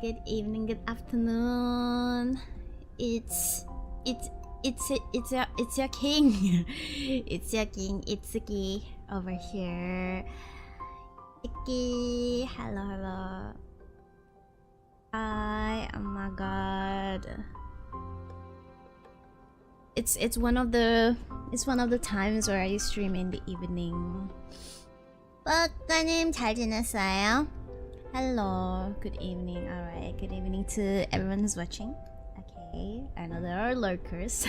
Good evening, good afternoon. It's your king. It's your king Itsuki over here. Icky, hello. Hi, oh my god. It's one of the times where I stream in the evening. 뽀까님 잘 지냈어요? Hello, good evening. Alright, good evening to everyone who's watching. Okay, I know there are lurkers.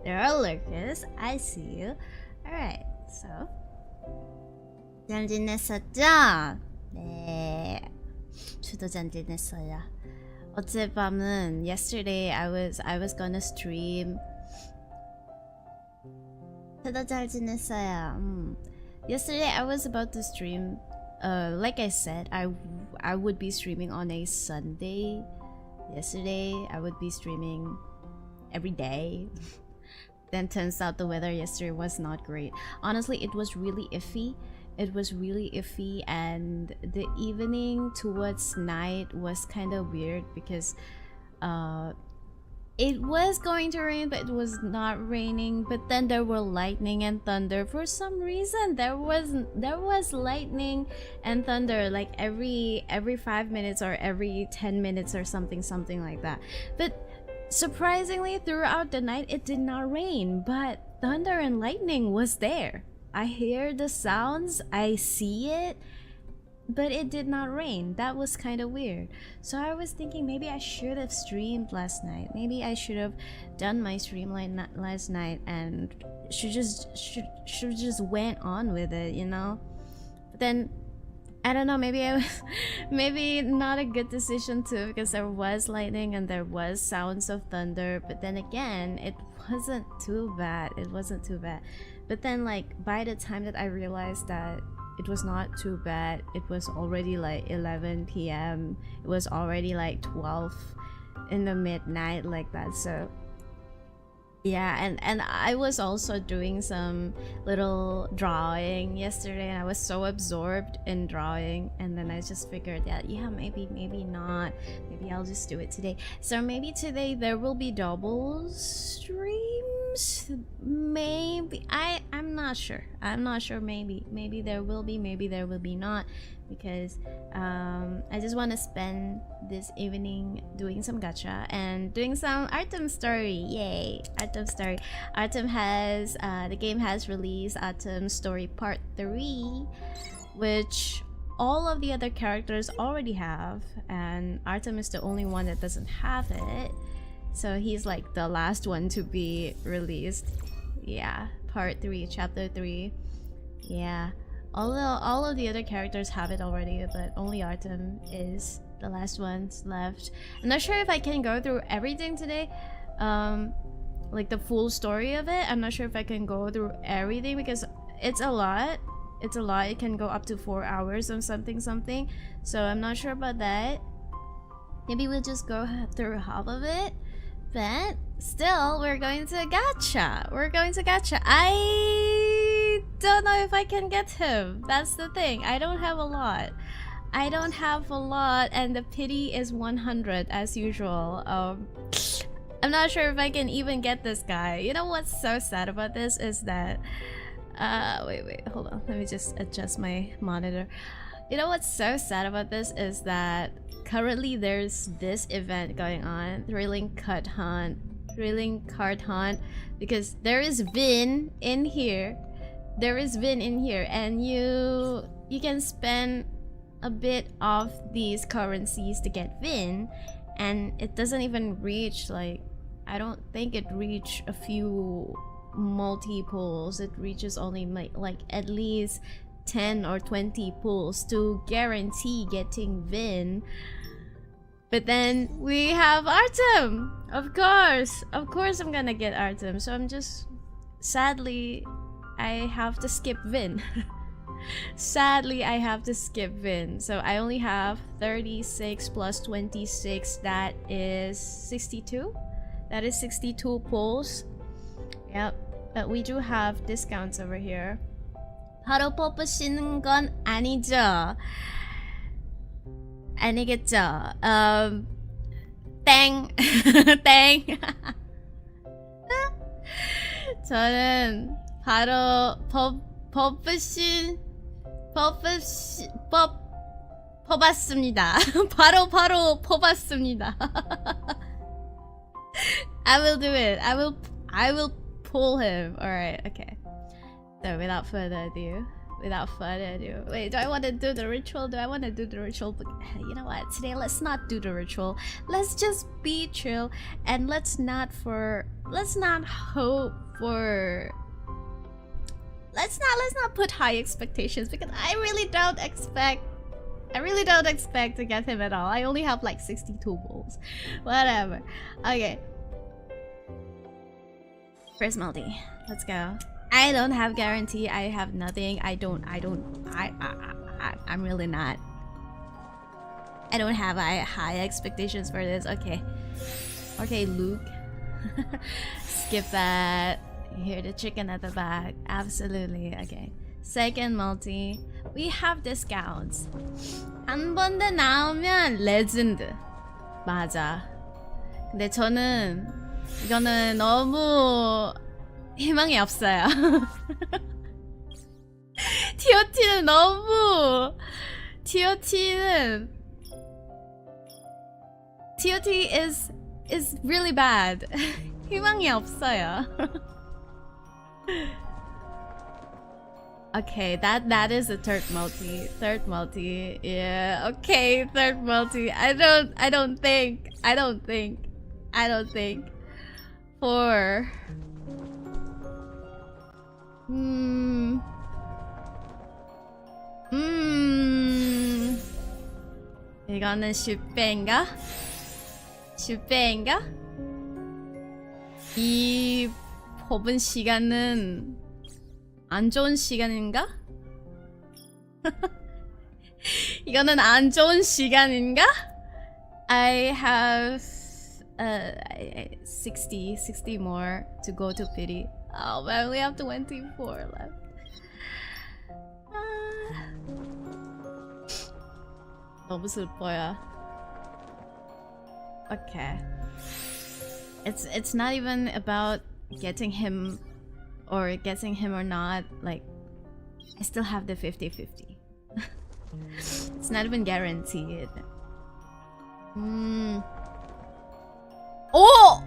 There are lurkers. I see you. Alright, so 잘 지냈었죠? 네, 저도 잘 지냈어요. 어젯밤은 yesterday I was gonna stream. 저도 잘 지냈어요. Yesterday I was about to stream. Like I said, I would be streaming on a Sunday. Yesterday I would be streaming every day. Then turns out the weather yesterday was not great. Honestly, it was really iffy. And the evening towards night was kind of weird because it was going to rain, but it was not raining. But then there were lightning and thunder. For some reason, there was lightning and thunder like every 5 minutes or every 10 minutes or something like that. But surprisingly, throughout the night, it did not rain. But thunder and lightning was there. I hear the sounds, I see it, but it did not rain. That was kind of weird. So I was thinking maybe I should have streamed last night. Maybe I should have done my stream last night and should just went on with it, you know. But then I don't know. Maybe maybe not a good decision too, because there was lightning and there was sounds of thunder. But then again, it wasn't too bad. But then, like, by the time that I realized that it was not too bad, it was already like 11 p.m. It was already like 12 in the midnight, like that. So yeah, and I was also doing some little drawing yesterday, and I was so absorbed in drawing, and then I just figured that yeah, maybe not. Maybe I'll just do it today. So maybe today there will be double streams. Maybe I'm not sure. Maybe there will be, maybe there will be not, because I just want to spend this evening doing some gacha and doing some Artem story. Yay, Artem story. Artem has the game has released Artem story part 3, which all of the other characters already have, and Artem is the only one that doesn't have it. So he's like the last one to be released. Yeah, part 3, chapter 3. Yeah, all of the other characters have it already, but only Artem is the last ones left. I'm not sure if I can go through everything today, like the full story of it. I'm not sure if I can go through everything because it's a lot. It can go up to 4 hours or something. So I'm not sure about that. Maybe we'll just go through half of it. But still, we're going to gacha. I don't know if I can get him. That's the thing. I don't have a lot, and the pity is 100 as usual. I'm not sure if I can even get this guy. You know what's so sad about this is that wait, hold on. Let me just adjust my monitor. You know what's so sad about this is that currently there's this event going on, thrilling card hunt, because there is Vin in here. And you can spend a bit of these currencies to get Vin, and it doesn't even reach, like, I don't think it reached a few multi-pulls. It reaches only like at least 10 or 20 pulls to guarantee getting Vin. But then we have Artem. Of course I'm gonna get Artem. So I'm just, sadly, I have to skip Vin. So I only have 36 plus 26. That is 62. 62 pulls. Yep. But we do have discounts over here. 바로 뽑으시는 건 아니죠? 아니겠죠? 땡. 저는 바로 뽑았습니다. 바로 뽑았습니다. I will do it. I will pull him. Alright, okay. So without further ado, wait, do I want to do the ritual? Do I want to do the ritual? But you know what? Today, let's not do the ritual. Let's just be chill, and let's not put high expectations, because I really don't expect to get him at all. I only have like 62 bulls. Whatever. Okay. First multi. Let's go. I don't have guarantee. I have nothing. I'm really not. I don't have high expectations for this. Okay. Okay, Luke. Skip that. You hear the chicken at the back. Absolutely. Okay. Second multi. We have discounts. 한 번 더 나오면 레전드. 맞아. 근데 저는 이거는 너무 희망이 없어요. TOT는 너무 TOT is really bad. 희망이 없어요. Okay, that is a third multi. Yeah, okay, third multi. I don't think. Four. 이거는 슈페인가? 이 뽑은 시간은 안 좋은 시간인가? 이거는 안 좋은 시간인가? I have 60 more to go to pity. Oh man, we have 24 left. 너무 슬퍼요. Okay. It's not even about getting him or not. Like, I still have the 50-50. It's not even guaranteed. Oh!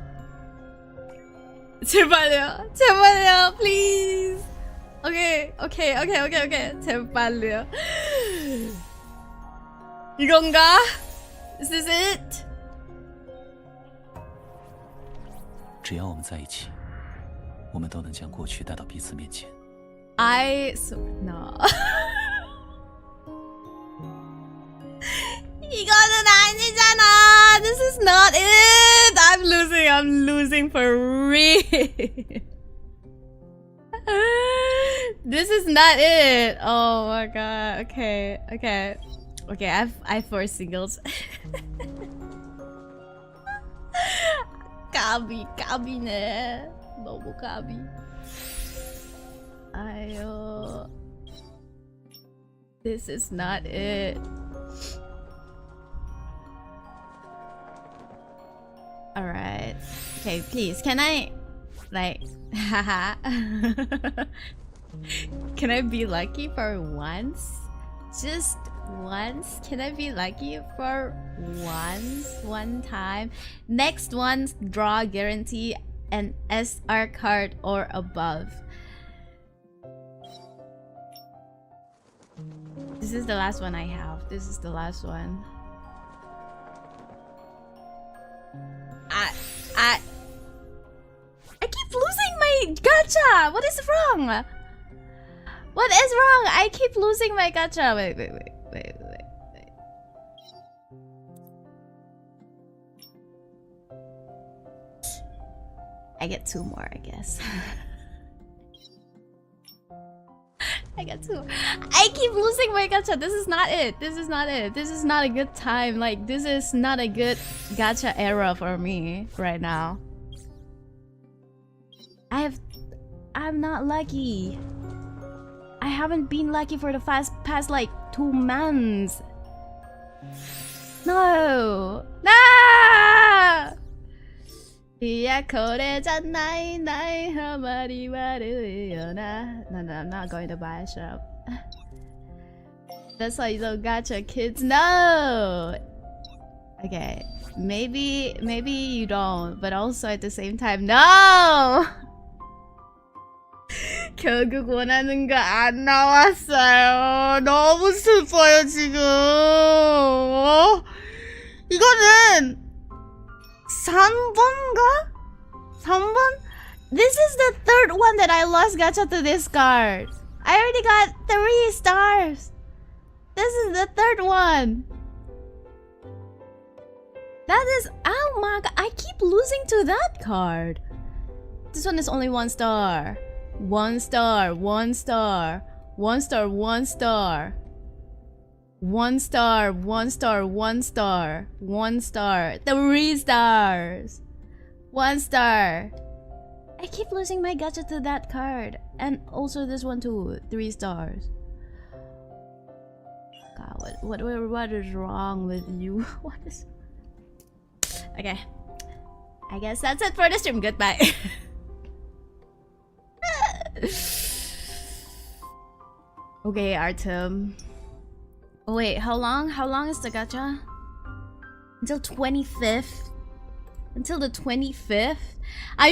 제발요, please. Okay. 제발요. 이건가? Is this it? 只要我们在一起，我们都能将过去带到彼此面前。 No. 이거는 아니잖아. This is not it. I'm losing for real. This is not it. Oh my god. Okay. I have 4 singles. 까비네. 너무 까비. 아유. This is not it. Alright. Okay, please, can I, like, haha. Can I be lucky for once? Just once? Can I be lucky for once? One time? Next one's draw guarantee an SR card or above. This is the last one I have. This is the last one. I keep losing my gacha! What is wrong? What is wrong? I keep losing my gacha. Wait. I get 2 more, I guess. I got 2. I keep losing my gacha. This is not it. This is not a good time. Like, this is not a good gacha era for me right now. I'm not lucky. I haven't been lucky for the past like 2 months. No. Yeah, I'm not going to buy a shop. That's why you don't gacha, kids. No. Okay, maybe you don't, but also at the same time, no. 결국 원하는 거 안 나왔어요. 너무 슬퍼요 지금. 이거는 3번가? 3번? This is the third one that I lost gacha to this card. I already got 3 stars. This is the third one. That is, oh my god, I keep losing to that card. This one is only 1 star. 1 star, 1 star, 1 star, 1 star. 1 star, 1 star, 1 star, 1 star, 3 stars. 1 star. I keep losing my gacha to that card. And also this one too, 3 stars. God, what is wrong with you? What is... Okay, I guess that's it for the stream. Goodbye. Okay, Artem. Oh, wait, how long is the gacha? Until 25th? Until the 25th? I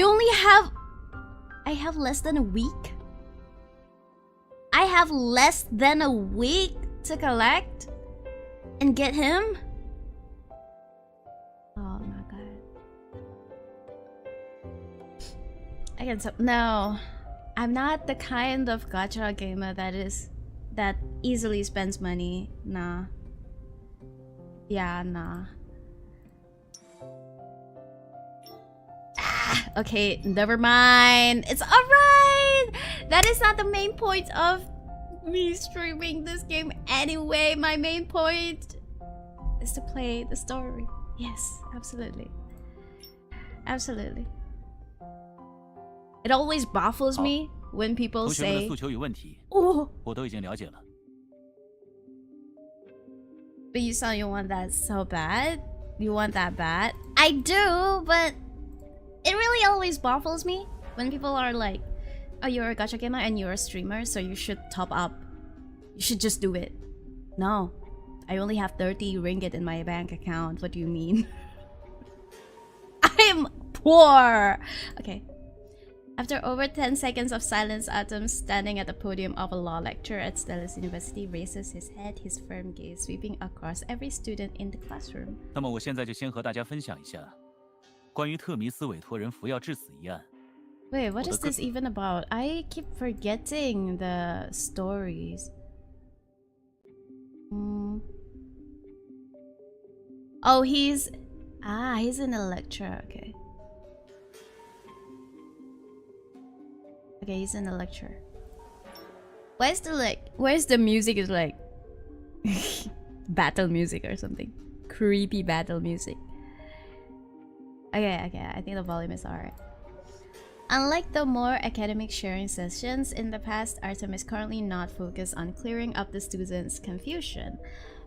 have less than a week? I have less than a week to collect and get him? Oh my god. I can stop. No, I'm not the kind of gacha gamer that easily spends money. Nah. Yeah, nah. Okay, never mind. It's alright. That is not the main point of me streaming this game anyway. My main point is to play the story. Yes, absolutely. Absolutely. It always baffles me when people say, "Oh, but you saw you want that so bad? You want that bad?" I do, but it really always baffles me when people are like, "Oh, you're a gacha gamer and you're a streamer, so you should top up. You should just do it." No, I only have 30 ringgit in my bank account. What do you mean? I'm poor. Okay. After over 10 seconds of silence, Artem, standing at the podium of a law lecture at Stella's University, raises his head, his firm gaze sweeping across every student in the classroom. 那么我现在就先和大家分享一下关于特弥斯委托人服药致死一案。 Wait, what is this even about? I keep forgetting the stories. Oh, he's in a lecture. Okay. Okay, he's in a lecture. Where's the music is like battle music or something? Creepy battle music. Okay, I think the volume is alright. Unlike the more academic sharing sessions in the past, Artem is currently not focused on clearing up the students' confusion.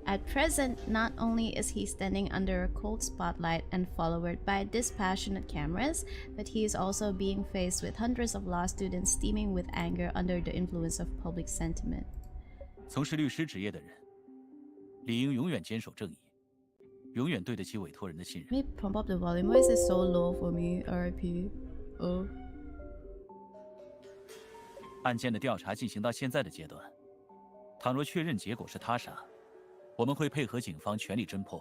At present, not only is he standing under a cold spotlight and followed by dispassionate cameras, but he is also being faced with hundreds of law students steaming with anger under the influence of public sentiment. 从事律师职业的人，理应永远坚守正义，永远对得起委托人的信任。 Let me pump up the volume. Why is it so low for me? RIP. Oh. 案件的调查进行到现在的阶段，倘若确认结果是他杀，我们会配合警方全力侦破；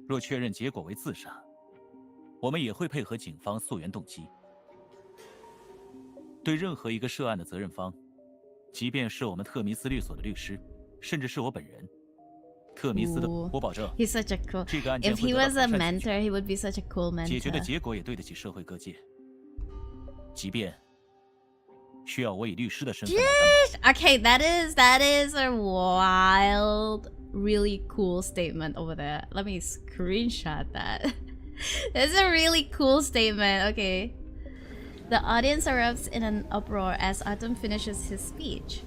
若确认结果为自杀，我们也会配合警方溯源动机。对任何一个涉案的责任方，即便是我们特弥斯律所的律师，甚至是我本人，特弥斯的，我保证， He's such a cool. 这个案件 If he was a mentor, he would be such a cool mentor. 解决的结果也对得起社会各界，即便需要我以律师的身份来担保。 Okay, that is a wild, really cool statement over there. Let me screenshot that. That's a really cool statement. Okay. The audience erupts in an uproar as Artem finishes his speech.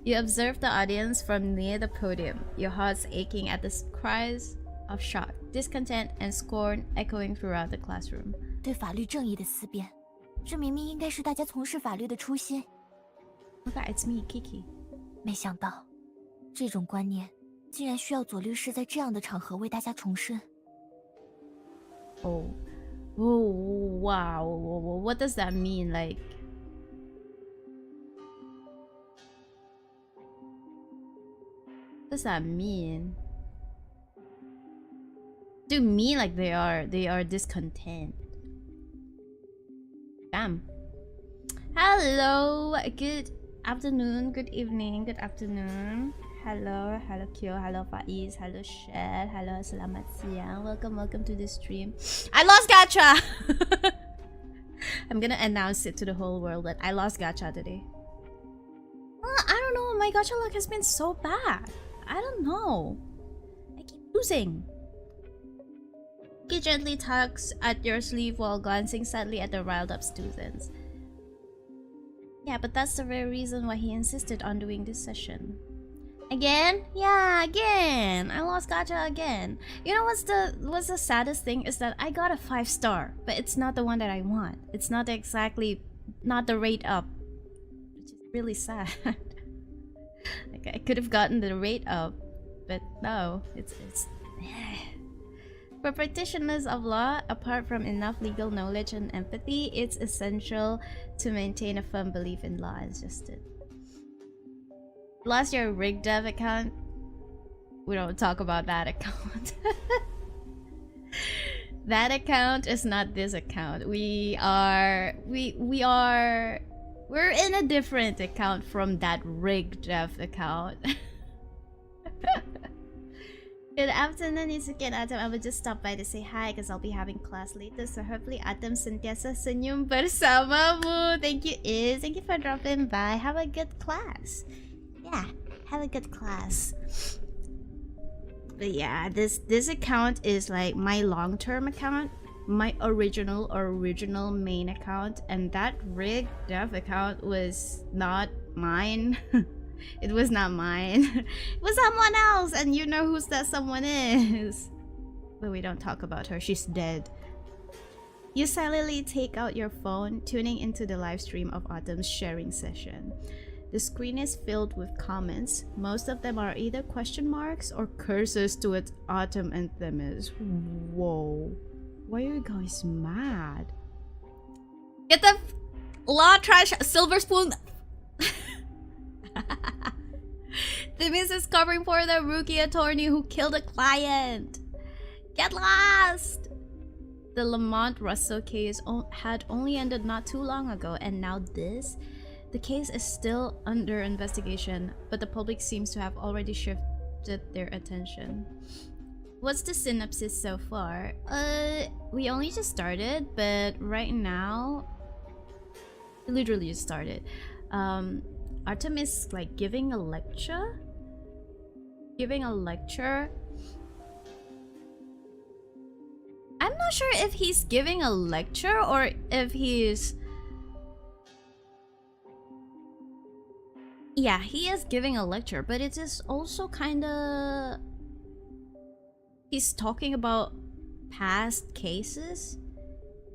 You observe the audience from near the podium, your hearts aching at the cries of shock, discontent, and scorn echoing throughout the classroom. 对法律正义的思辨，这明明应该是大家从事法律的初心。Okay, it's me, Kiki. 没想到，这种观念竟然需要左律师在这样的场合为大家重申。Oh, wow. What does that mean? Like, what does that mean? To me, like they are discontent. Damn. Hello, good afternoon, good evening, good afternoon. Hello Kyo, hello Faiz, hello Shed, hello Selamat Siang. Welcome to the stream. I lost gacha! I'm gonna announce it to the whole world that I lost gacha today. I don't know, my gacha luck has been so bad. I don't know. I keep losing. He gently tugs at your sleeve while glancing sadly at the riled up students. Yeah, but that's the very reason why he insisted on doing this session. Again? Yeah, again. I lost gacha again. You know what's the saddest thing is that I got a 5-star, but it's not the one that I want. It's not the rate up, which is really sad. Like I could have gotten the rate up, but no, it's For practitioners of law, apart from enough legal knowledge and empathy, it's essential to maintain a firm belief in law and justice. Lost your rig dev account? We don't talk about that account. That account is not this account. We're in a different account from that rig dev account. Good afternoon, Itsuki and Artem. I would just stop by to say hi because I'll be having class later. So hopefully Artem sentiasa senyum bersamamu. Thank you, Iz. Thank you for dropping by. Have a good class. Yeah, have a good class. But yeah, this account is like my long-term account, my original main account, and that rig dev account was not mine. It was not mine. It was someone else, and you know who that someone is. But we don't talk about her. She's dead. You silently take out your phone, tuning into the live stream of Autumn's sharing session. The screen is filled with comments. Most of them are either question marks or curses towards Autumn and Themis. Whoa. Why are you guys mad? Get the law trash silver spoon. Themis is covering for the rookie attorney who killed a client. Get lost! The Lamont Russell case had only ended not too long ago, and now this? The case is still under investigation, but the public seems to have already shifted their attention. What's the synopsis so far? We only just started, but right now... literally just started. Artem is like giving a lecture? I'm not sure if he's giving a lecture or if he's... Yeah, he is giving a lecture, but it is also kinda... He's talking about past cases,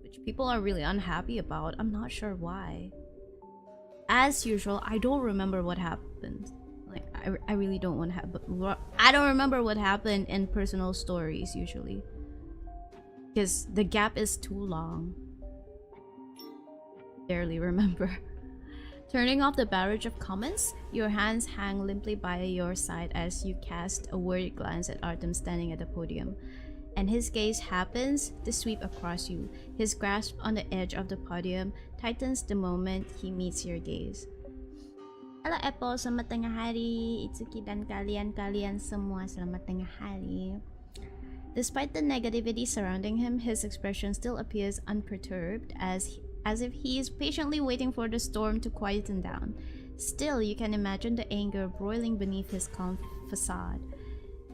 which people are really unhappy about. I'm not sure why. As usual, I don't remember what happened. Like, I really don't want to have... I don't remember what happened in personal stories, usually. Because the gap is too long. Barely remember. Turning off the barrage of comments, your hands hang limply by your side as you cast a worried glance at Artem standing at the podium. And his gaze happens to sweep across you. His grasp on the edge of the podium tightens the moment he meets your gaze. Halo Apple, selamat tengah hari. Itsuki dan kalian semua, selamat tengah hari. Despite the negativity surrounding him, his expression still appears unperturbed, as if he is patiently waiting for the storm to quieten down. Still, you can imagine the anger broiling beneath his calm facade.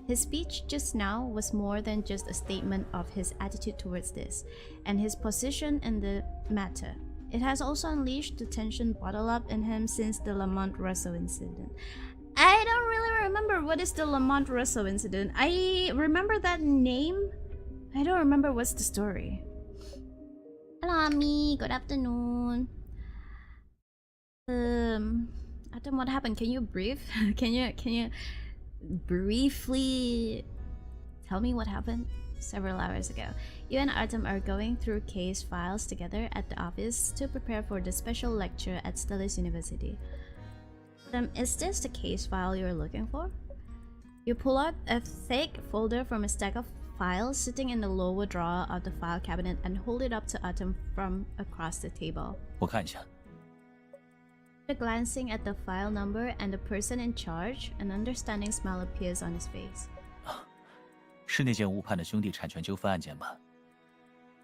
His speech just now was more than just a statement of his attitude towards this, and his position in the matter. It has also unleashed the tension bottled up in him since the Lamont Russell incident. I don't really remember what is the Lamont Russell incident. I remember that name. I don't remember what's the story. Hello, Ami. Good afternoon. Artem, what happened? Can you brief? Can you briefly tell me what happened? Several hours ago, you and Artem are going through case files together at the office to prepare for the special lecture at Stelis University. Is this the case file you're looking for? You pull out a thick folder from a stack of files sitting in the lower drawer of the file cabinet and hold it up to Artem from across the table. 我看一下。 After glancing at the file number and the person in charge, an understanding smile appears on his face. 是那件误判的兄弟产权纠纷案件吧？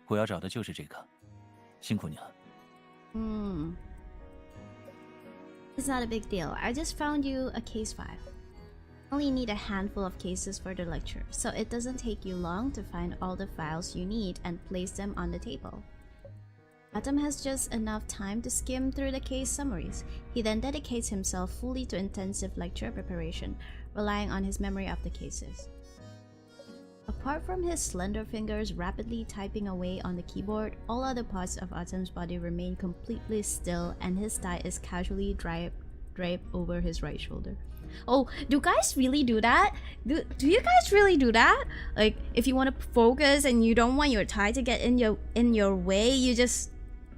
我要找的就是这个，辛苦你了。It's not a big deal. I just found you a case file. Only need a handful of cases for the lecture, so it doesn't take you long to find all the files you need and place them on the table. Artem has just enough time to skim through the case summaries. He then dedicates himself fully to intensive lecture preparation, relying on his memory of the cases. Apart from his slender fingers rapidly typing away on the keyboard, all other parts of Artem's body remain completely still and his tie is casually draped over his right shoulder. Oh, do guys really do that? Do you guys really do that? Like, if you want to focus and you don't want your tie to get in your way, you just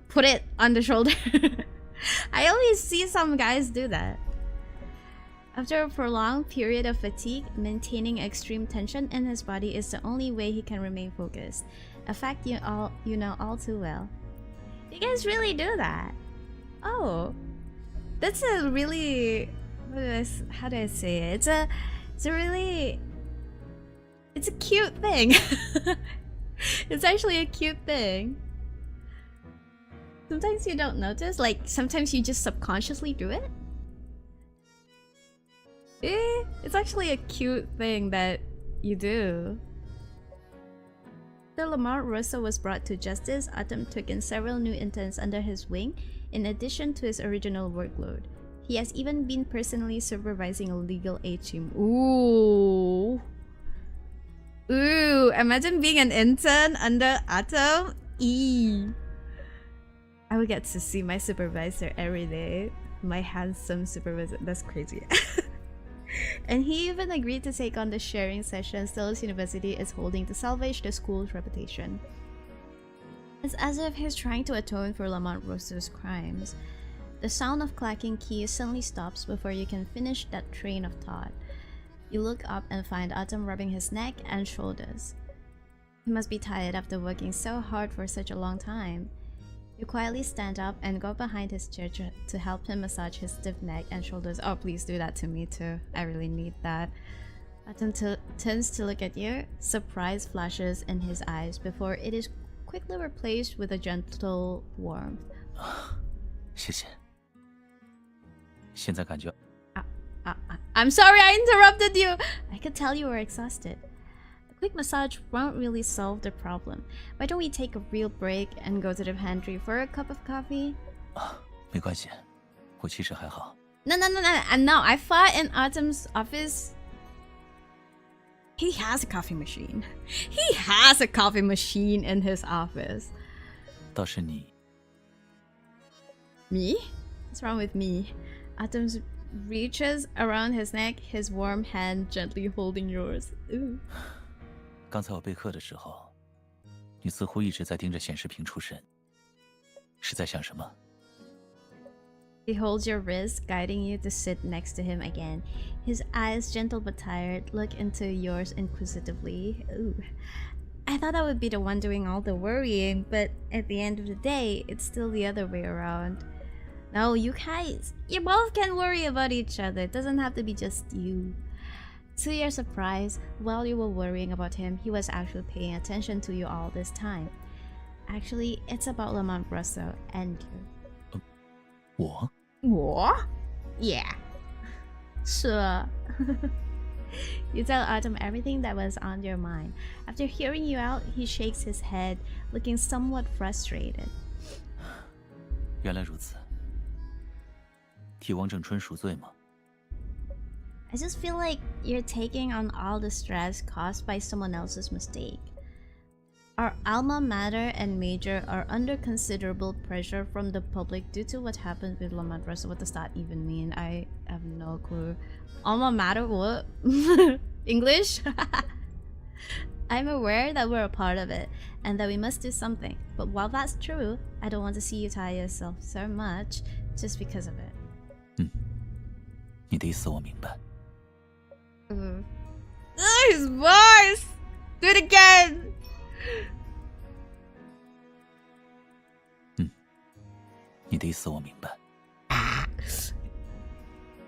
put it on the shoulder. I always see some guys do that. After a prolonged period of fatigue, maintaining extreme tension in his body is the only way he can remain focused. A fact you know all too well. You guys really do that? Oh, that's a really how do I say it? It's a cute thing. It's actually a cute thing. Sometimes you don't notice, like sometimes you just subconsciously do it. It's actually a cute thing that you do. After Lamont Russo was brought to justice, Artem took in several new interns under his wing, in addition to his original workload. He has even been personally supervising a legal aid team. Ooh. Imagine being an intern under Artem. I would get to see my supervisor every day. My handsome supervisor. That's crazy. And he even agreed to take on the sharing session Stelis University is holding to salvage the school's reputation. It's as if he's trying to atone for Lamont Rosso's crimes. The sound of clacking keys suddenly stops before you can finish that train of thought. You look up and find Artem rubbing his neck and shoulders. He must be tired after working so hard for such a long time. You quietly stand up and go behind his chair to help him massage his stiff neck and shoulders. Oh, please do that to me too. I really need that. Artem turns to look at you. Surprise flashes in his eyes before it is quickly replaced with a gentle warmth. 谢谢。现在感觉 I'm sorry I interrupted you. I could tell you were exhausted. A quick massage won't really solve the problem. Why don't we take a real break and go to the pantry for a cup of coffee? 没关系，我其实还好。 No. I thought in Artem's office, he has a coffee machine. He has a coffee machine in his office. 倒是你。 Me? What's wrong with me? Artem reaches around his neck, his warm hand gently holding yours. Ooh. 刚才我备课的时候，你似乎一直在盯着显示屏出神，是在想什么？ He holds your wrist, guiding you to sit next to him again. His eyes, gentle but tired, look into yours inquisitively. Ooh. I thought I would be the one doing all the worrying, but at the end of the day, it's still the other way around. No, you guys, you both can worry about each other. It doesn't have to be just you. To your surprise, while you were worrying about him, he was actually paying attention to you all this time. Actually, it's about Lamont Russo and you. 我？ What? Yeah. Sure. You tell Artem everything that was on your mind. After hearing you out, he shakes his head, looking somewhat frustrated. 原来如此。替汪正春赎罪吗？ I just feel like you're taking on all the stress caused by someone else's mistake. Our alma mater and major are under considerable pressure from the public due to what happened with Lamont Russell. What does that even mean? I have no clue. Alma mater, what? English? I'm aware that we're a part of it and that we must do something. But while that's true, I don't want to see you tie yourself so much just because of it. 你的意思我明白。His voice! Do it again! 你的意思我明白。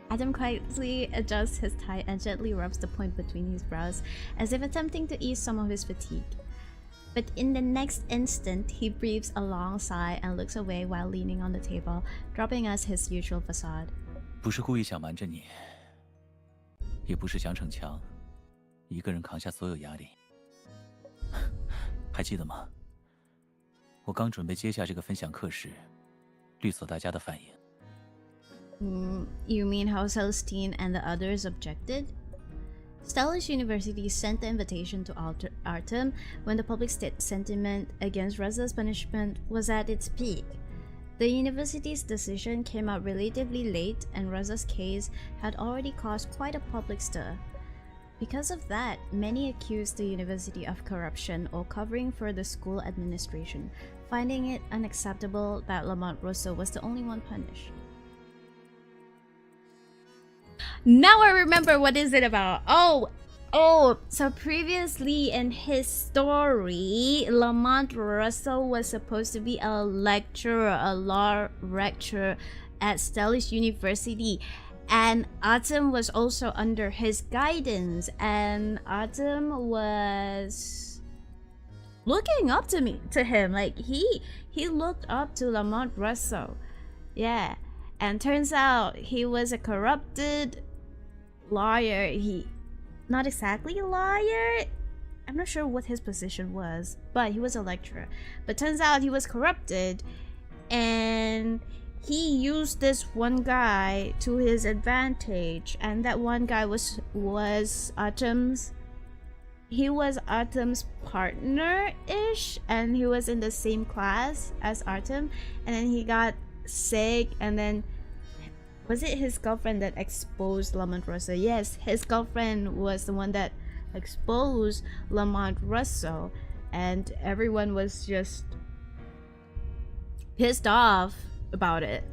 Adam quietly adjusts his tie and gently rubs the point between his brows, as if attempting to ease some of his fatigue. But in the next instant, he breathes a long sigh and looks away while leaning on the table, dropping us his usual facade. 不是故意想瞒着你，也不是想逞强，一个人扛下所有压力。还记得吗？我刚准备接下这个分享课时，律所大家的反应。You mean how Celestine and the others objected? Stellus University sent the invitation to Artem when the public sentiment against Raza's punishment was at its peak. The university's decision came out relatively late, and Raza's case had already caused quite a public stir. Because of that, many accused the university of corruption or covering for the school administration, finding it unacceptable that Lamont Russo was the only one punished. Now I remember, what is it about? Oh, so previously in his story, Lamont Russell was supposed to be a lecturer, a law lecturer at Stellus University, and Artem was also under his guidance, and Artem was looking up to him, like he looked up to Lamont Russell. Yeah, and turns out he was a corrupted lawyer. He not exactly a lawyer, I'm not sure what his position was, but he was a lecturer. But turns out he was corrupted, and he used this one guy to his advantage, and that one guy was Artem's. He was Artem's partner-ish, and he was in the same class as Artem, and then he got sick, and then was it his girlfriend that exposed Lamont Russo? Yes, his girlfriend was the one that exposed Lamont Russo, and everyone was just pissed off about it.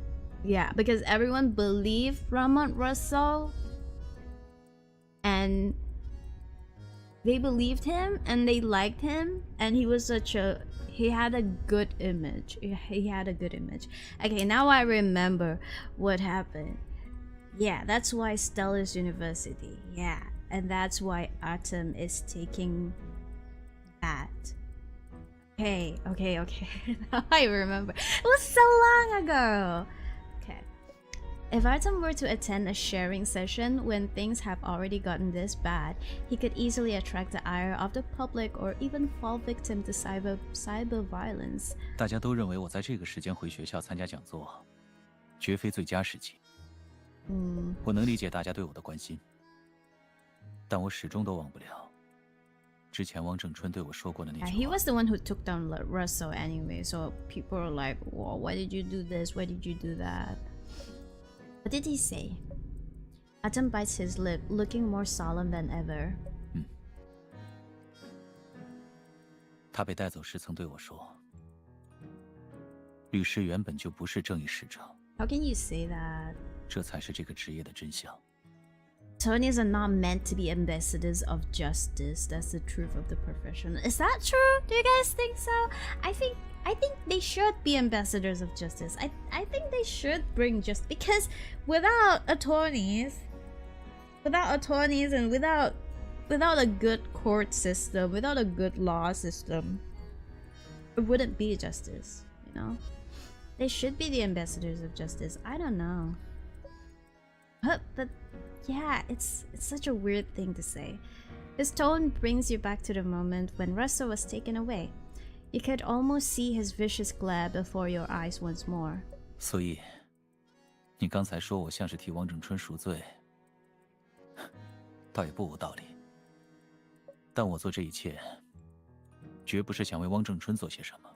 Yeah, because everyone believed Lamont Russo, and they believed him and they liked him, and he had a good image. He had a good image. Okay, now I remember what happened. Yeah, that's why Stellus University. Yeah, and that's why Artem is taking that. Okay. Now I remember. It was so long ago. Okay. If Artem were to attend a sharing session when things have already gotten this bad, he could easily attract the ire of the public or even fall victim to cyber violence. 大家都认为我在这个时间回学校参加讲座，绝非最佳时机。我能理解大家对我的关心，但我始终都忘不了之前汪正春对我说过的那句话。 He was the one who took down Russell anyway, so people are like, "Whoa, why did you do this? Why did you do that?" What did he say? Artem bites his lip, looking more solemn than ever. 他被带走时曾对我说：“律师原本就不是正义使者。” How can you say that? 这才是这个职业的真相。 Attorneys are not meant to be ambassadors of justice. That's the truth of the profession. Is that true? Do you guys think so? I think they should be ambassadors of justice. I think they should bring justice, because without attorneys and without a good court system, without a good law system, it wouldn't be justice, you know? They should be the ambassadors of justice. I don't know. But yeah, it's such a weird thing to say. His tone brings you back to the moment when Russell was taken away. You could almost see his vicious glare before your eyes once more. 所以，你刚才说我像是替汪正春赎罪，倒也不无道理。但我做这一切，绝不是想为汪正春做些什么，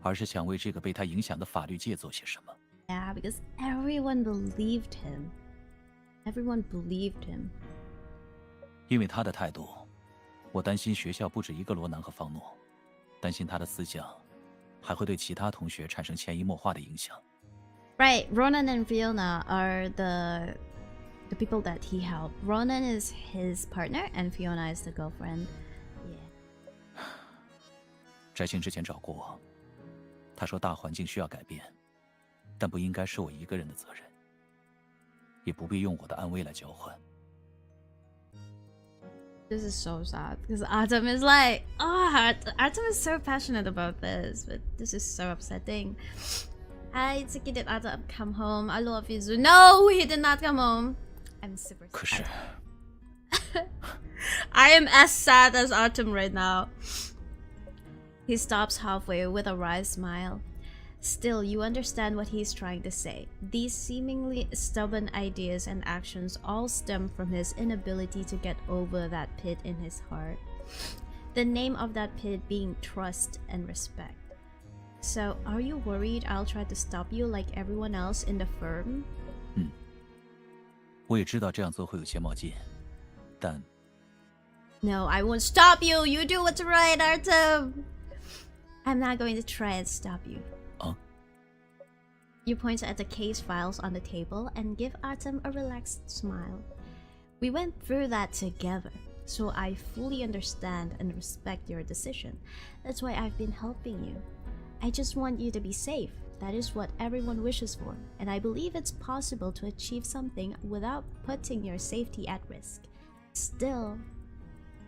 而是想为这个被他影响的法律界做些什么。Yeah, because everyone believed him. Everyone believed him. 因为他的态度，我担心学校不止一个罗南和方诺，担心他的思想还会对其他同学产生潜移默化的影响。Right, Ronan and Fiona are the people that he helped. Ronan is his partner, and Fiona is the girlfriend. Yeah. 翟青之前找过我，他说大环境需要改变，但不应该是我一个人的责任，也不必用我的安危来交换。This is so sad because Artem is like, oh, Artem is so passionate about this, but this is so upsetting. Hi, Itsuki, did Artem come home? I love you. No, he did not come home. I'm super sad. 可是 I am as sad as Artem right now. He stops halfway with a wry smile. Still, you understand what he's trying to say. These seemingly stubborn ideas and actions all stem from his inability to get over that pit in his heart. The name of that pit being trust and respect. So, are you worried I'll try to stop you like everyone else in the firm? 我也知道这样做会有些冒进，但 No, I won't stop you! You do what's right, Artem! I'm not going to try and stop you. You point at the case files on the table and give Artem a relaxed smile. We went through that together, so I fully understand and respect your decision. That's why I've been helping you. I just want you to be safe. That is what everyone wishes for, and I believe it's possible to achieve something without putting your safety at risk. Still,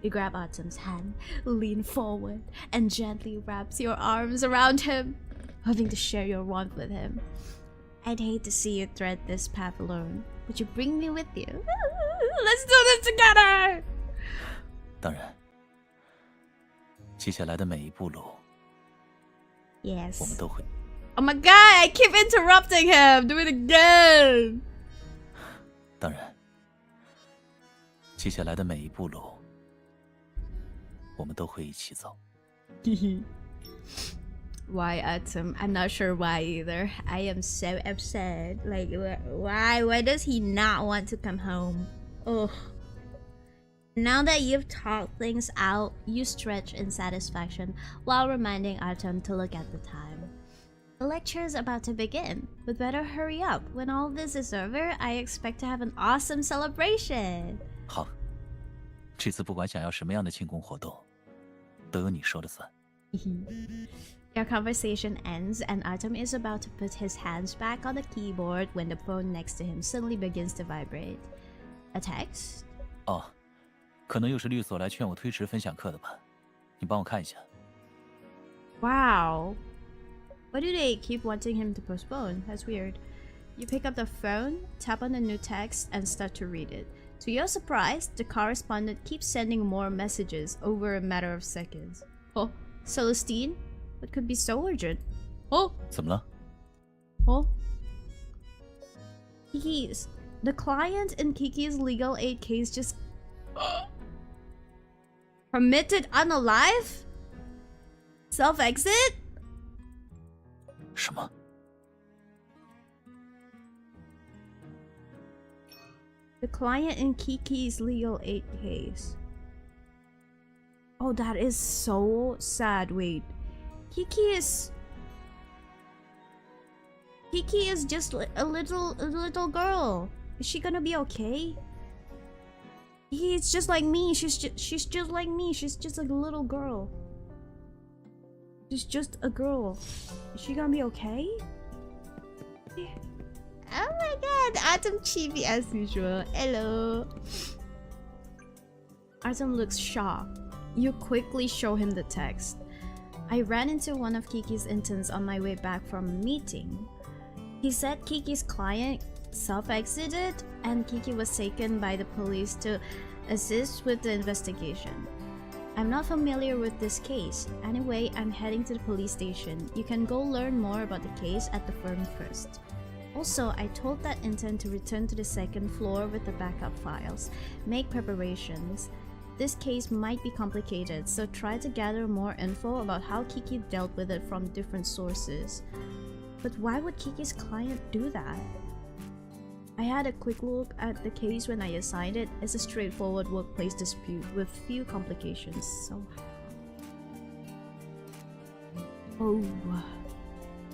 you grab Artem's hand, lean forward, and gently wraps your arms around him, hoping to share your warmth with him. I'd hate to see you tread this path alone. Would you bring me with you? Let's do this together! 当然，接下来的每一步路， Yes. 我们都会。 Oh my god, I keep interrupting him! Do it again! 当然，接下来的每一步路，我们都会一起走。Why, Artem? I'm not sure why either. I am so upset. Like, why? Why does he not want to come home? Ugh. Now that you've talked things out, you stretch in satisfaction while reminding Artem to look at the time. The lecture is about to begin, but better hurry up. When all this is over, I expect to have an awesome celebration. 好，这次不管想要什么样的庆功活动，都由你说了算。Your conversation ends, and Artem is about to put his hands back on the keyboard when the phone next to him suddenly begins to vibrate. A text? 哦，可能又是律所来劝我推迟分享课的吧？你帮我看一下。 Wow. Why do they keep wanting him to postpone? That's weird. You pick up the phone, tap on the new text, and start to read it. To your surprise, the correspondent keeps sending more messages over a matter of seconds. Oh, Celestine? What could be so urgent? Oh! 怎么了？ Oh? Kiki's. The client in Kiki's legal aid case just... permitted unalive? Self-exit? 什么？ The client in Kiki's legal aid case. Oh, that is so sad. Wait. Kiki is just a little girl. Is she gonna be okay? Kiki is just like me. She's just like me. She's just like a little girl. She's just a girl. Is she gonna be okay? Oh my god, Artem chibi as usual. Hello. Artem looks shocked. You quickly show him the text. I ran into one of Kiki's interns on my way back from a meeting. He said Kiki's client self-exited and Kiki was taken by the police to assist with the investigation. I'm not familiar with this case. Anyway, I'm heading to the police station. You can go learn more about the case at the firm first. Also, I told that intern to return to the second floor with the backup files. Make preparations. this case might be complicated, so try to gather more info about how Kiki dealt with it from different sources. But why would Kiki's client do that? I had a quick look at the case when I assigned it. It's a straightforward workplace dispute with few complications, so... Oh,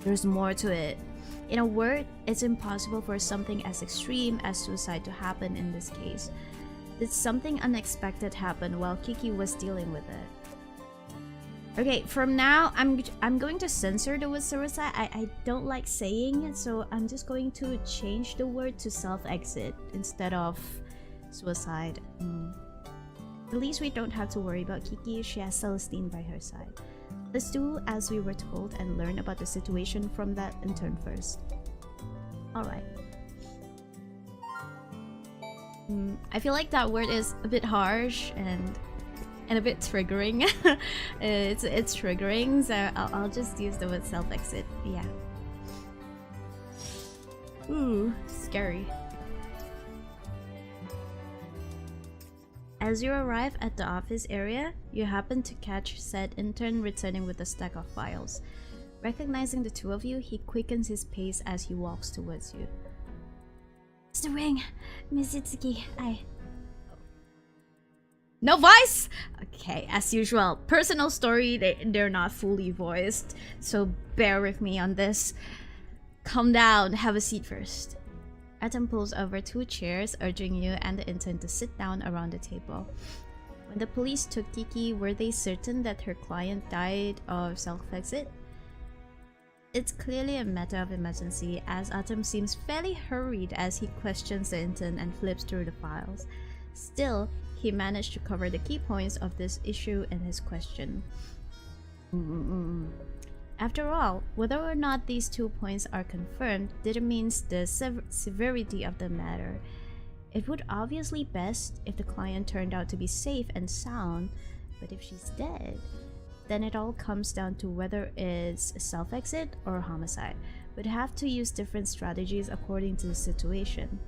there's more to it. In a word, it's impossible for something as extreme as suicide to happen in this case. Did something unexpected happen while Kiki was dealing with it? Okay, from now, I'm going to censor the word suicide. I don't like saying it, so I'm just going to change the word to self-exit instead of suicide. At least we don't have to worry about Kiki. She has Celestine by her side. Let's do as we were told and learn about the situation from that intern first. Alright. I feel like that word is a bit harsh and a bit triggering. it's triggering, so I'll just use the word self-exit. Yeah. Ooh, scary. As you arrive at the office area, you happen to catch said intern returning with a stack of files. Recognizing the two of you, he quickens his pace as he walks towards you. Mr. Ring, Miss Itsuki, No voice? Okay, as usual. Personal story, they're not fully voiced, so bear with me on this. Calm down, have a seat first. Artem pulls over 2 chairs, urging you and the intern to sit down around the table. When the police took Kiki, were they certain that her client died of self-exit? It's clearly a matter of emergency, as Artem seems fairly hurried as he questions the intern and flips through the files. Still, he managed to cover the key points of this issue in his question. After all, whether or not these 2 points are confirmed determines the severity of the matter. It would obviously be best if the client turned out to be safe and sound, but if she's dead, then it all comes down to whether it's a self-exit or a homicide. We'd have to use different strategies according to the situation.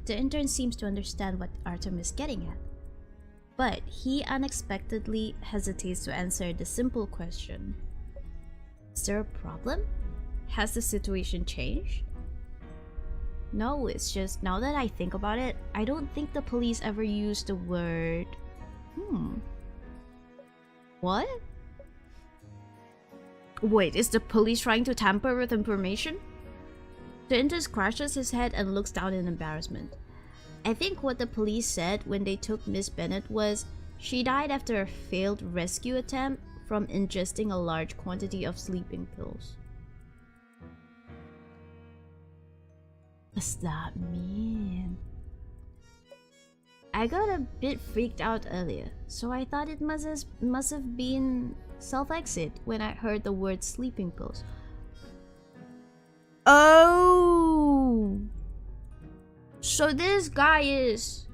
The intern seems to understand what Artem is getting at, but he unexpectedly hesitates to answer the simple question. Is there a problem? Has the situation changed? No, it's just, now that I think about it, I don't think the police ever used the word... What? Wait, is the police trying to tamper with information? The intern scratches his head and looks down in embarrassment. I think what the police said when they took Miss Bennett was she died after a failed rescue attempt from ingesting a large quantity of sleeping pills. What does that mean? I got a bit freaked out earlier, so I thought it must have been self-exit when I heard the word sleeping pills. Oh! So this guy is...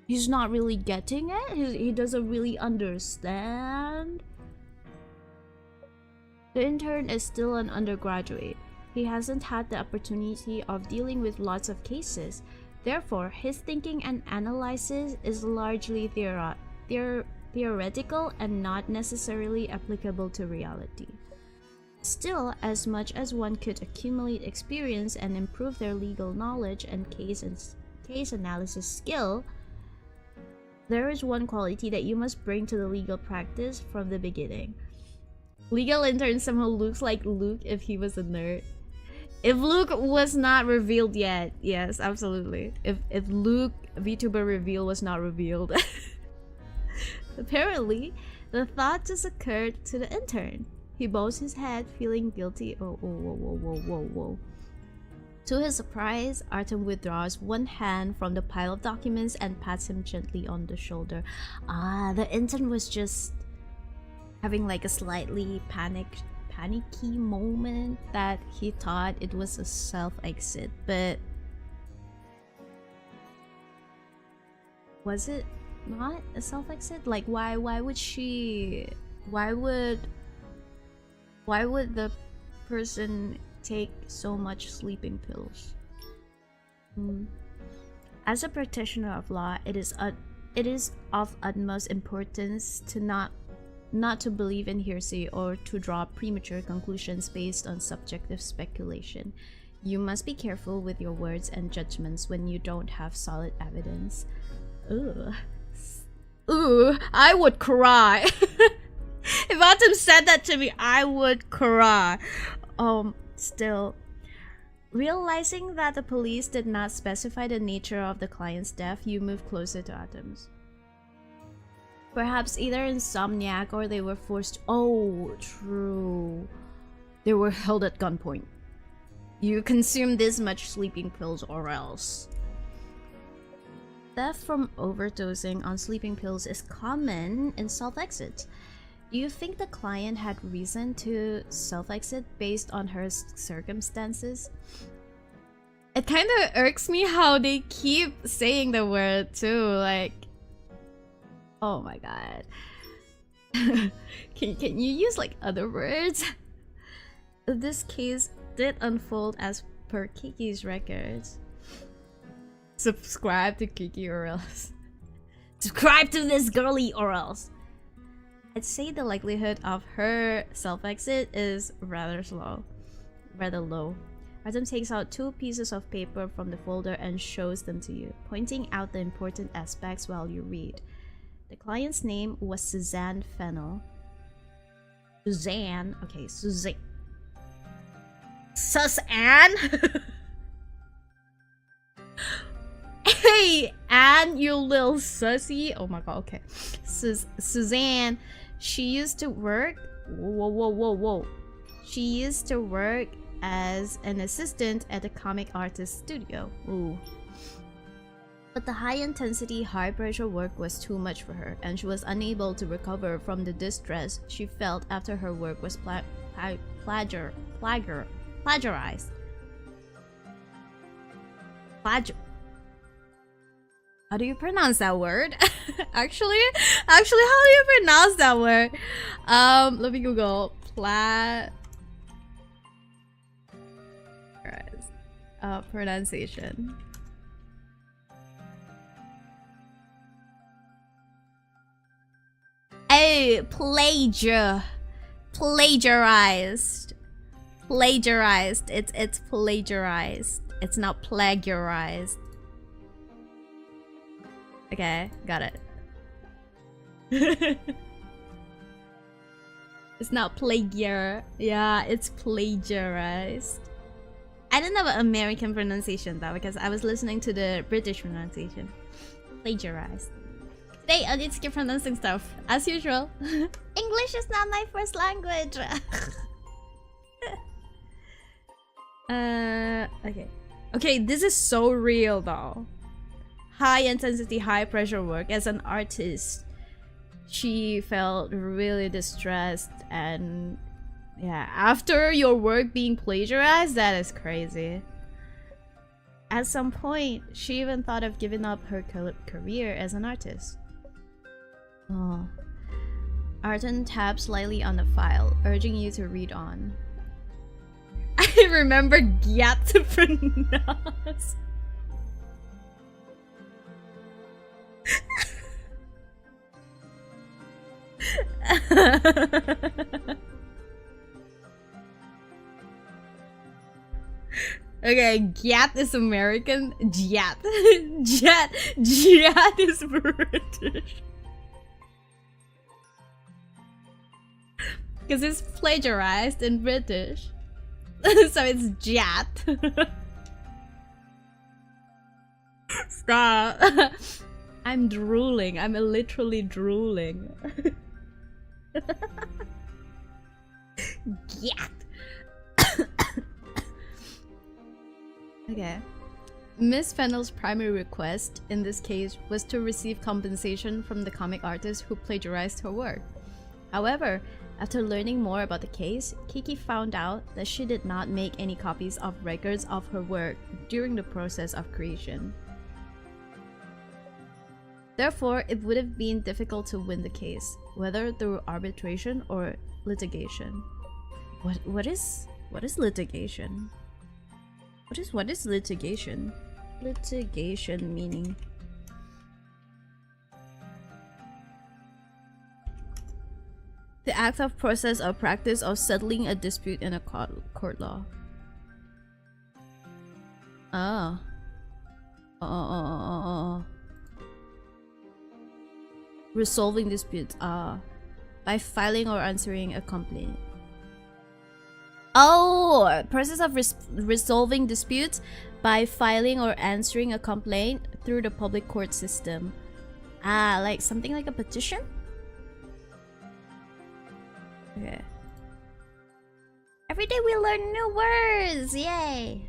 He's not really getting it? He doesn't really understand? The intern is still an undergraduate. He hasn't had the opportunity of dealing with lots of cases. Therefore, his thinking and analysis is largely theoretical and not necessarily applicable to reality. Still, as much as one could accumulate experience and improve their legal knowledge and case analysis skill, there is one quality that you must bring to the legal practice from the beginning. Legal intern somehow looks like Luke if he was a nerd. If Luke was not revealed yet, yes, absolutely. If Luke Vtuber reveal was not revealed. Apparently, the thought just occurred to the intern. He bows his head, feeling guilty. Whoa. To his surprise, Artem withdraws one hand from the pile of documents and pats him gently on the shoulder. Ah, the intern was just having like a slightly panicky moment that he thought it was a self-exit, but was it not a self-exit? Like why would the person take so much sleeping pills? As a practitioner of law, it is of utmost importance to not to believe in hearsay or to draw premature conclusions based on subjective speculation. You must be careful with your words and judgments when you don't have solid evidence. Ugh. Ooh, I would cry. If Artem said that to me, I would cry. Still, realizing that the police did not specify the nature of the client's death, you moved closer to Artem's. Perhaps either insomniac or they were forced. Oh, true. They were held at gunpoint. You consume this much sleeping pills or else. Death from overdosing on sleeping pills is common in self-exit. Do you think the client had reason to self-exit based on her circumstances? It kind of irks me how they keep saying the word too, like... Oh my god. Can you use like other words? This case did unfold as per Kiki's records. Subscribe to Kiki or else. Subscribe to this girly or else. I'd say the likelihood of her self-exit is rather low. Artem takes out 2 pieces of paper from the folder and shows them to you, pointing out the important aspects while you read. The client's name was Suzanne Fennel. Suzanne? Okay, Suzanne. Sus-Anne? Hey, Anne, you little sussy. Oh my god, okay. Suzanne, she used to work... Whoa. She used to work as an assistant at a comic artist studio. Ooh. But the high-intensity, high-pressure work was too much for her, and she was unable to recover from the distress she felt after her work was plagiarized. How do you pronounce that word? actually, how do you pronounce that word? Let me Google pronunciation. Oh, plagiarized. It's plagiarized. It's not plagiarized. Okay, got it. It's not plagiar. Yeah, it's plagiarized. I didn't have an American pronunciation though, because I was listening to the British pronunciation. Plagiarized. Today, Itsuki pronouncing stuff, as usual. English is not my first language. Okay. Okay, this is so real though. High intensity, high pressure work. As an artist, she felt really distressed, and yeah, after your work being plagiarized, that is crazy. At some point, she even thought of giving up her career as an artist. Oh. Artem tapped slightly on the file, urging you to read on. I remember Gyat to pronounce. Okay, Gyat is American. Gyat is British. Because it's plagiarized in British. So it's Jat. Stop. I'm drooling. I'm literally drooling. Gyat. Okay. Miss Fennel's primary request in this case was to receive compensation from the comic artist who plagiarized her work. However, after learning more about the case, Kiki found out that she did not make any copies of records of her work during the process of creation. Therefore, it would have been difficult to win the case, whether through arbitration or litigation. What is litigation? What is litigation? Litigation meaning. The act of process or practice of settling a dispute in a court law. Ah. Resolving disputes. By filing or answering a complaint. Oh, process of resolving disputes by filing or answering a complaint through the public court system. Like something like a petition? Okay. Every day we learn new words! Yay!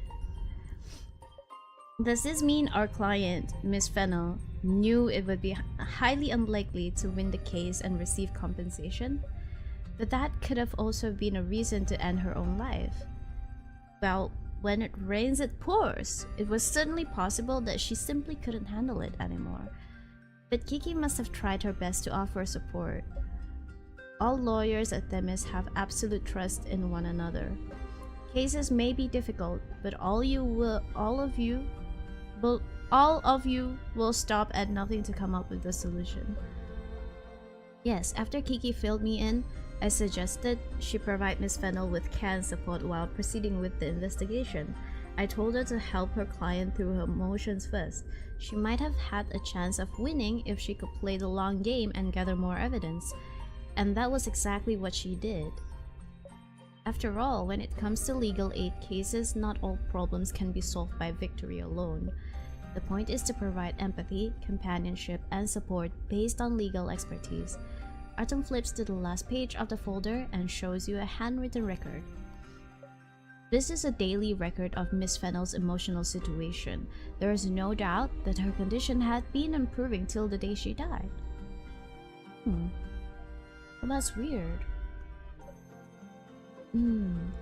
Does this mean our client, Miss Fennel, knew it would be highly unlikely to win the case and receive compensation? But that could have also been a reason to end her own life. Well, when it rains it pours. It was certainly possible that she simply couldn't handle it anymore. But Kiki must have tried her best to offer support. All lawyers at Themis have absolute trust in one another. Cases may be difficult, but all of you will stop at nothing to come up with a solution. Yes, after Kiki filled me in, I suggested she provide Miss Fennel with canned support while proceeding with the investigation. I told her to help her client through her emotions first. She might have had a chance of winning if she could play the long game and gather more evidence. And that was exactly what she did. After all, when it comes to legal aid cases, not all problems can be solved by victory alone. The point is to provide empathy, companionship, and support based on legal expertise. Artem flips to the last page of the folder and shows you a handwritten record. This is a daily record of Miss Fennel's emotional situation. There is no doubt that her condition had been improving till the day she died. Well, that's weird.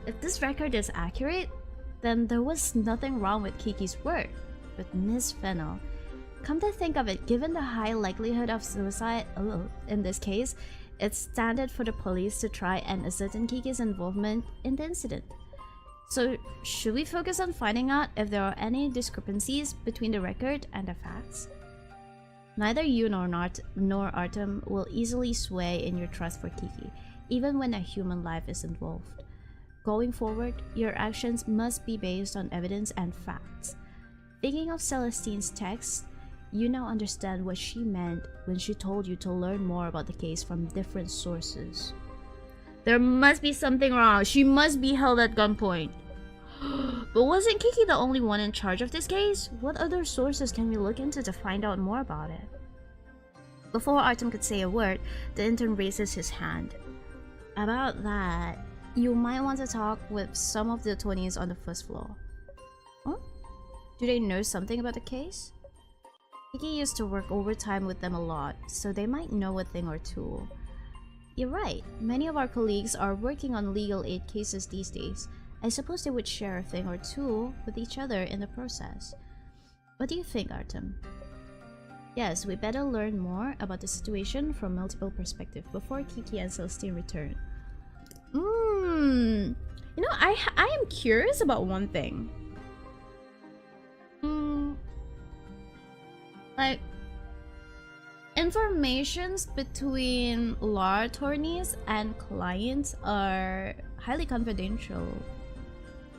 If this record is accurate, then there was nothing wrong with Kiki's work. But Miss Fennel, come to think of it, given the high likelihood of suicide in this case, it's standard for the police to try and ascertain Kiki's involvement in the incident. So, should we focus on finding out if there are any discrepancies between the record and the facts? Neither you nor Artem will easily sway in your trust for Kiki, even when a human life is involved. Going forward, your actions must be based on evidence and facts. Thinking of Celestine's text, you now understand what she meant when she told you to learn more about the case from different sources. There must be something wrong. She must be held at gunpoint. But wasn't Kiki the only one in charge of this case? What other sources can we look into to find out more about it? Before Artem could say a word, the intern raises his hand. About that, you might want to talk with some of the 20s on the first floor. Huh? Do they know something about the case? Kiki used to work overtime with them a lot, so they might know a thing or two. You're right, many of our colleagues are working on legal aid cases these days. I suppose they would share a thing or two with each other in the process. What do you think, Artem? Yes, we better learn more about the situation from multiple perspectives before Kiki and Celestine return. You know, I am curious about one thing. Like, informations between law attorneys and clients are highly confidential.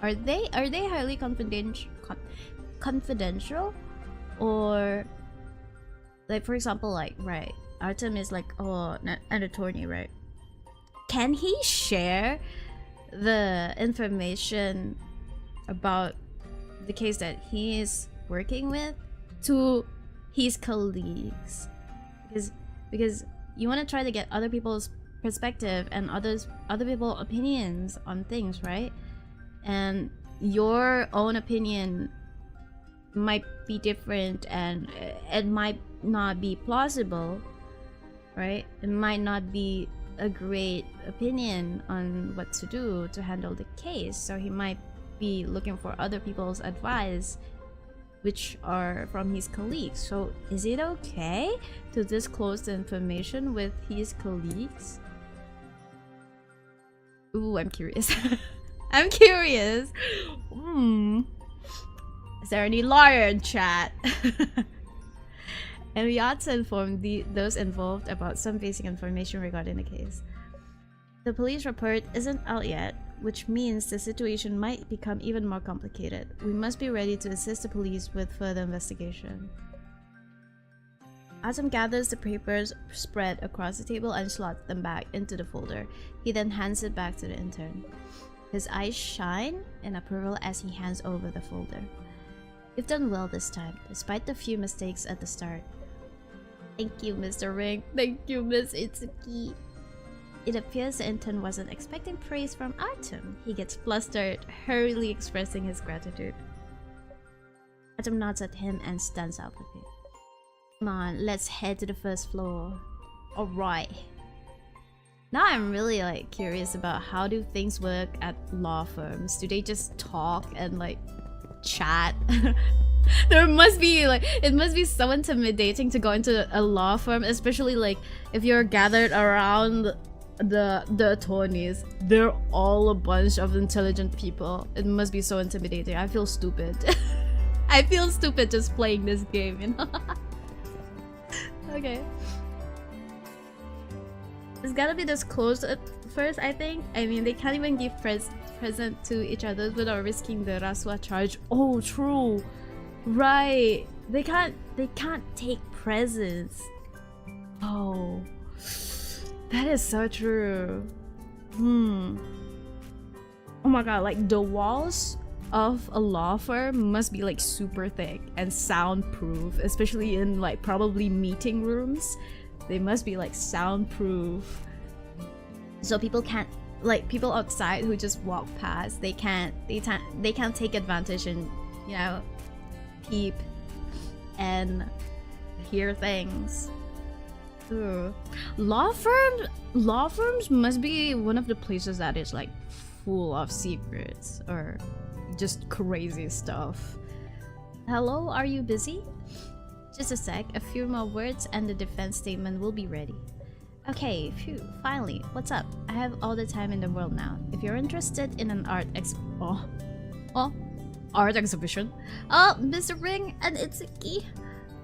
Are they highly confidential? Or, like, for example, like, right, Artem is like, an attorney, right? Can he share the information about the case that he is working with to his colleagues? Because you want to try to get other people's perspective and other people's opinions on things, right? And your own opinion might be different and it might not be plausible, right? It might not be a great opinion on what to do to handle the case, so he might be looking for other people's advice, which are from his colleagues. So is it okay to disclose the information with his colleagues? Ooh, I'm curious. I'm curious. Is there any lawyer in chat? And we ought to inform those involved about some basic information regarding the case. The police report isn't out yet, which means the situation might become even more complicated. We must be ready to assist the police with further investigation. Artem gathers the papers spread across the table and slots them back into the folder. He then hands it back to the intern. His eyes shine in approval as he hands over the folder. You've done well this time, despite the few mistakes at the start. Thank you, Mr. Ring. Thank you, Miss Itsuki. It appears the intern wasn't expecting praise from Artem. He gets flustered, hurriedly expressing his gratitude. Artem nods at him and stands up with it. Come on, let's head to the first floor. Alright. Now I'm really like curious about how do things work at law firms. Do they just talk and like chat? There must be like, it must be so intimidating to go into a law firm, especially like if you're gathered around the attorneys. They're all a bunch of intelligent people. It must be so intimidating. I feel stupid. I feel stupid just playing this game, you know? Okay. It's gotta be this close at first, I think. I mean, they can't even give present to each other without risking the rasuah charge. Oh, true. Right. They can't take presents. Oh. That is so true. Oh my god, like the walls of a law firm must be like super thick and soundproof, especially in like probably meeting rooms. They must be like soundproof, so people can't, like people outside who just walk past, they can't take advantage and, you know, peep and hear things. Ooh. Law firms must be one of the places that is like full of secrets or just crazy stuff. Hello, are you busy? Just a sec, a few more words and the defense statement will be ready. Okay, phew, finally, what's up? I have all the time in the world now. If you're interested in an art exhibition. Oh, Mr. Ring and Itsuki.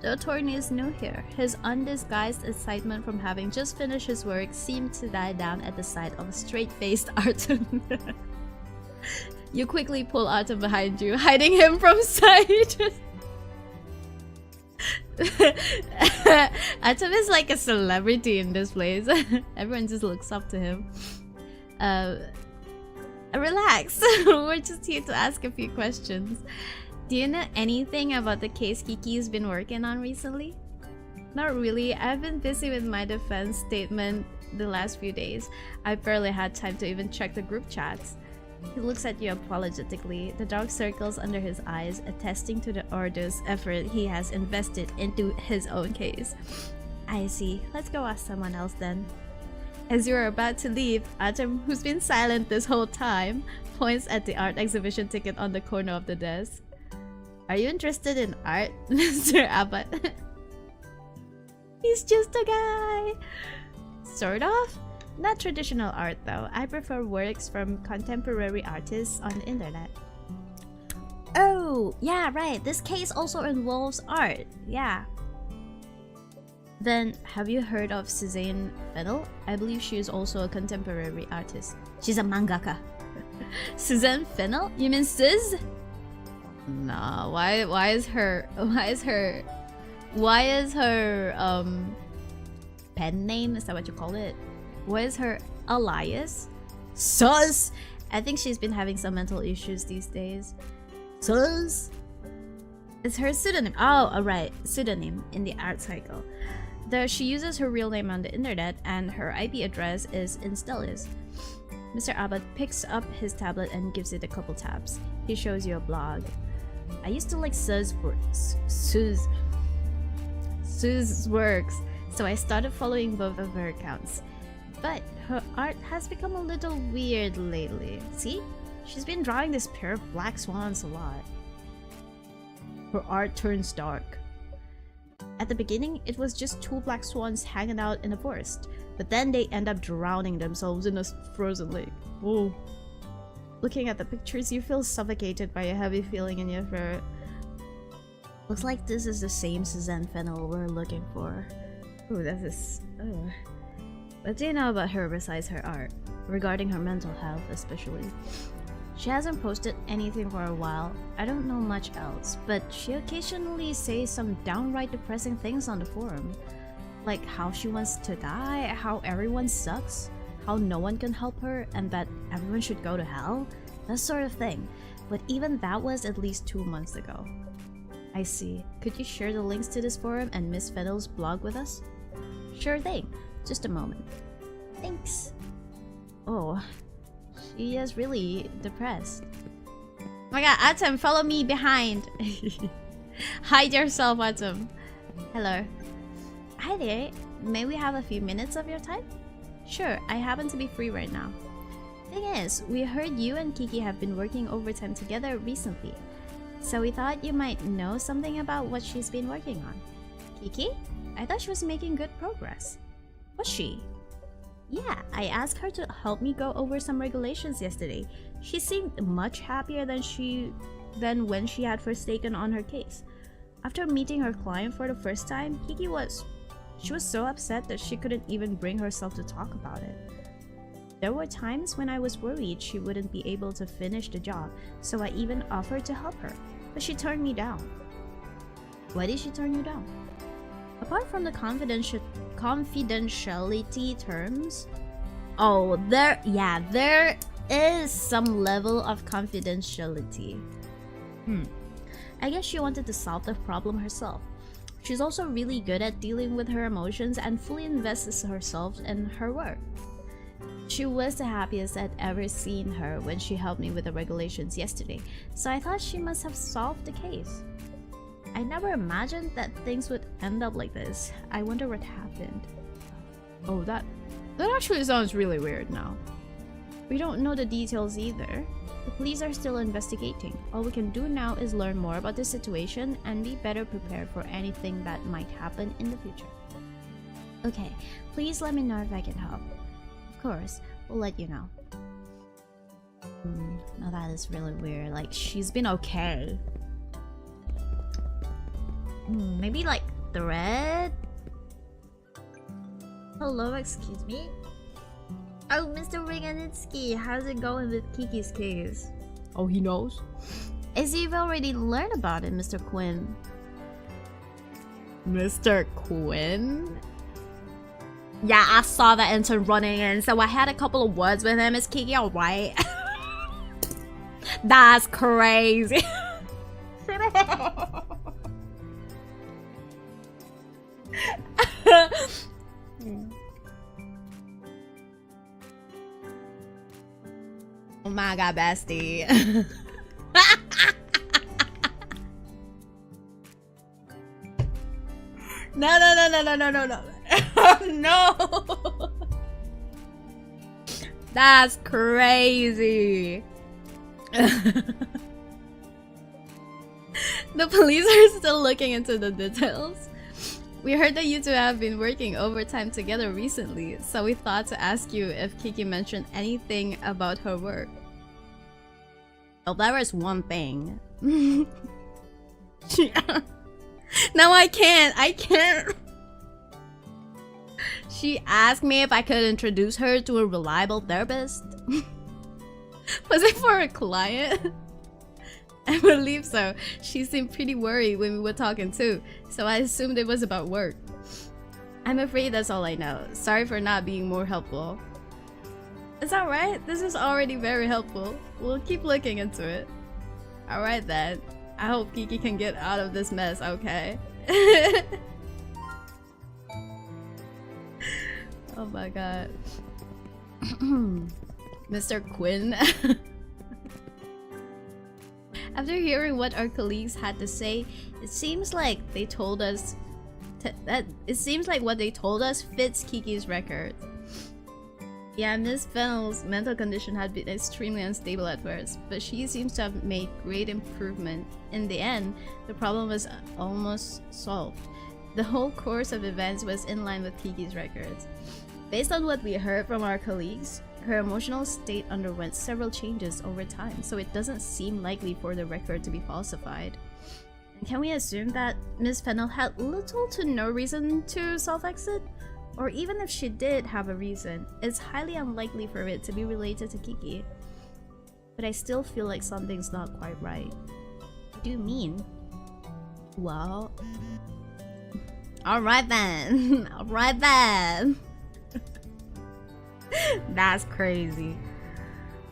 The attorney is new here. His undisguised excitement from having just finished his work seemed to die down at the sight of a straight-faced Artem. You quickly pull Artem behind you, hiding him from sight. Artem is like a celebrity in this place. Everyone just looks up to him. Relax. We're just here to ask a few questions. Do you know anything about the case Kiki's been working on recently? Not really. I've been busy with my defense statement the last few days. I barely had time to even check the group chats. He looks at you apologetically, the dark circles under his eyes attesting to the arduous effort he has invested into his own case. I see. Let's go ask someone else then. As you are about to leave, Artem, who's been silent this whole time, points at the art exhibition ticket on the corner of the desk. Are you interested in art, Mr. Abbott? He's just a guy! Sort of? Not traditional art though. I prefer works from contemporary artists on the internet. Oh, yeah, right. This case also involves art. Yeah. Then, have you heard of Suzanne Fennell? I believe she is also a contemporary artist. She's a mangaka. Suzanne Fennell? You mean Sis? Nah, why is her pen name? Is that what you call it? What is her alias? Sus! I think she's been having some mental issues these days. Sus! It's her pseudonym. Oh, alright. Pseudonym in the art cycle. Though she uses her real name on the internet and her IP address is in Stellis. Mr. Abbott picks up his tablet and gives it a couple taps. He shows you a blog. I used to like Sue's works, so I started following both of her accounts. But her art has become a little weird lately. See? She's been drawing this pair of black swans a lot. Her art turns dark. At the beginning, it was just two black swans hanging out in a forest, but then they end up drowning themselves in a frozen lake. Oh. Looking at the pictures, you feel suffocated by a heavy feeling in your throat. Looks like this is the same Suzanne Fennel we're looking for. Ooh, this is... Ugh. What do you know about her besides her art? Regarding her mental health, especially. She hasn't posted anything for a while. I don't know much else, but she occasionally says some downright depressing things on the forum. Like how she wants to die, how everyone sucks, how no one can help her, and that everyone should go to hell. That sort of thing. But even that was at least 2 months ago. I see. Could you share the links to this forum and Miss Fennel's blog with us? Sure thing. Just a moment. Thanks. Oh, she is really depressed. Oh my god, Artem, follow me behind. Hide yourself, Artem. Hello. Hi there. May we have a few minutes of your time? Sure, I happen to be free right now. Thing is, we heard you and Kiki have been working overtime together recently. So we thought you might know something about what she's been working on. Kiki? I thought she was making good progress. Was she? Yeah, I asked her to help me go over some regulations yesterday. She seemed much happier than when she had first taken on her case. After meeting her client for the first time, Kiki was so upset that she couldn't even bring herself to talk about it. There were times when I was worried she wouldn't be able to finish the job, so I even offered to help her, but she turned me down. Why did she turn you down? Apart from the confidentiality terms... Oh, there is some level of confidentiality. I guess she wanted to solve the problem herself. She's also really good at dealing with her emotions and fully invests herself in her work. She was the happiest I'd ever seen her when she helped me with the regulations yesterday, so I thought she must have solved the case. I never imagined that things would end up like this. I wonder what happened. Oh, that actually sounds really weird now. We don't know the details either. The police are still investigating. All we can do now is learn more about the situation and be better prepared for anything that might happen in the future. Okay, please let me know if I can help. Of course, we'll let you know. Now that is really weird. Like, she's been okay. Maybe like thread? Hello, excuse me? Oh, Mr. Itsuki, how's it going with Kiki's case? Oh, he knows? As you've already learned about it, Mr. Quinn. Mr. Quinn? Yeah, I saw the intern running in, so I had a couple of words with him. Is Kiki alright? That's crazy. Oh my god, bestie. No. No. That's crazy. The police are still looking into the details. We heard that you two have been working overtime together recently, so we thought to ask you if Kiki mentioned anything about her work. Well, there was one thing. No, I can't. She asked me if I could introduce her to a reliable therapist. Was it for a client? I believe so. She seemed pretty worried when we were talking too, so I assumed it was about work. I'm afraid that's all I know. Sorry for not being more helpful. It's alright, this is already very helpful. We'll keep looking into it. Alright then. I hope Kiki can get out of this mess, okay? Oh my god. Mr. Quinn. After hearing what our colleagues had to say, it seems like what they told us fits Kiki's record. Yeah, Miss Fennel's mental condition had been extremely unstable at first, but she seems to have made great improvement. In the end, the problem was almost solved. The whole course of events was in line with Kiki's records. Based on what we heard from our colleagues, her emotional state underwent several changes over time, so it doesn't seem likely for the record to be falsified. Can we assume that Miss Fennel had little to no reason to self-exit? Or even if she did have a reason, it's highly unlikely for it to be related to Kiki. But I still feel like something's not quite right. What do you mean? Well... Alright then! Alright then! That's crazy.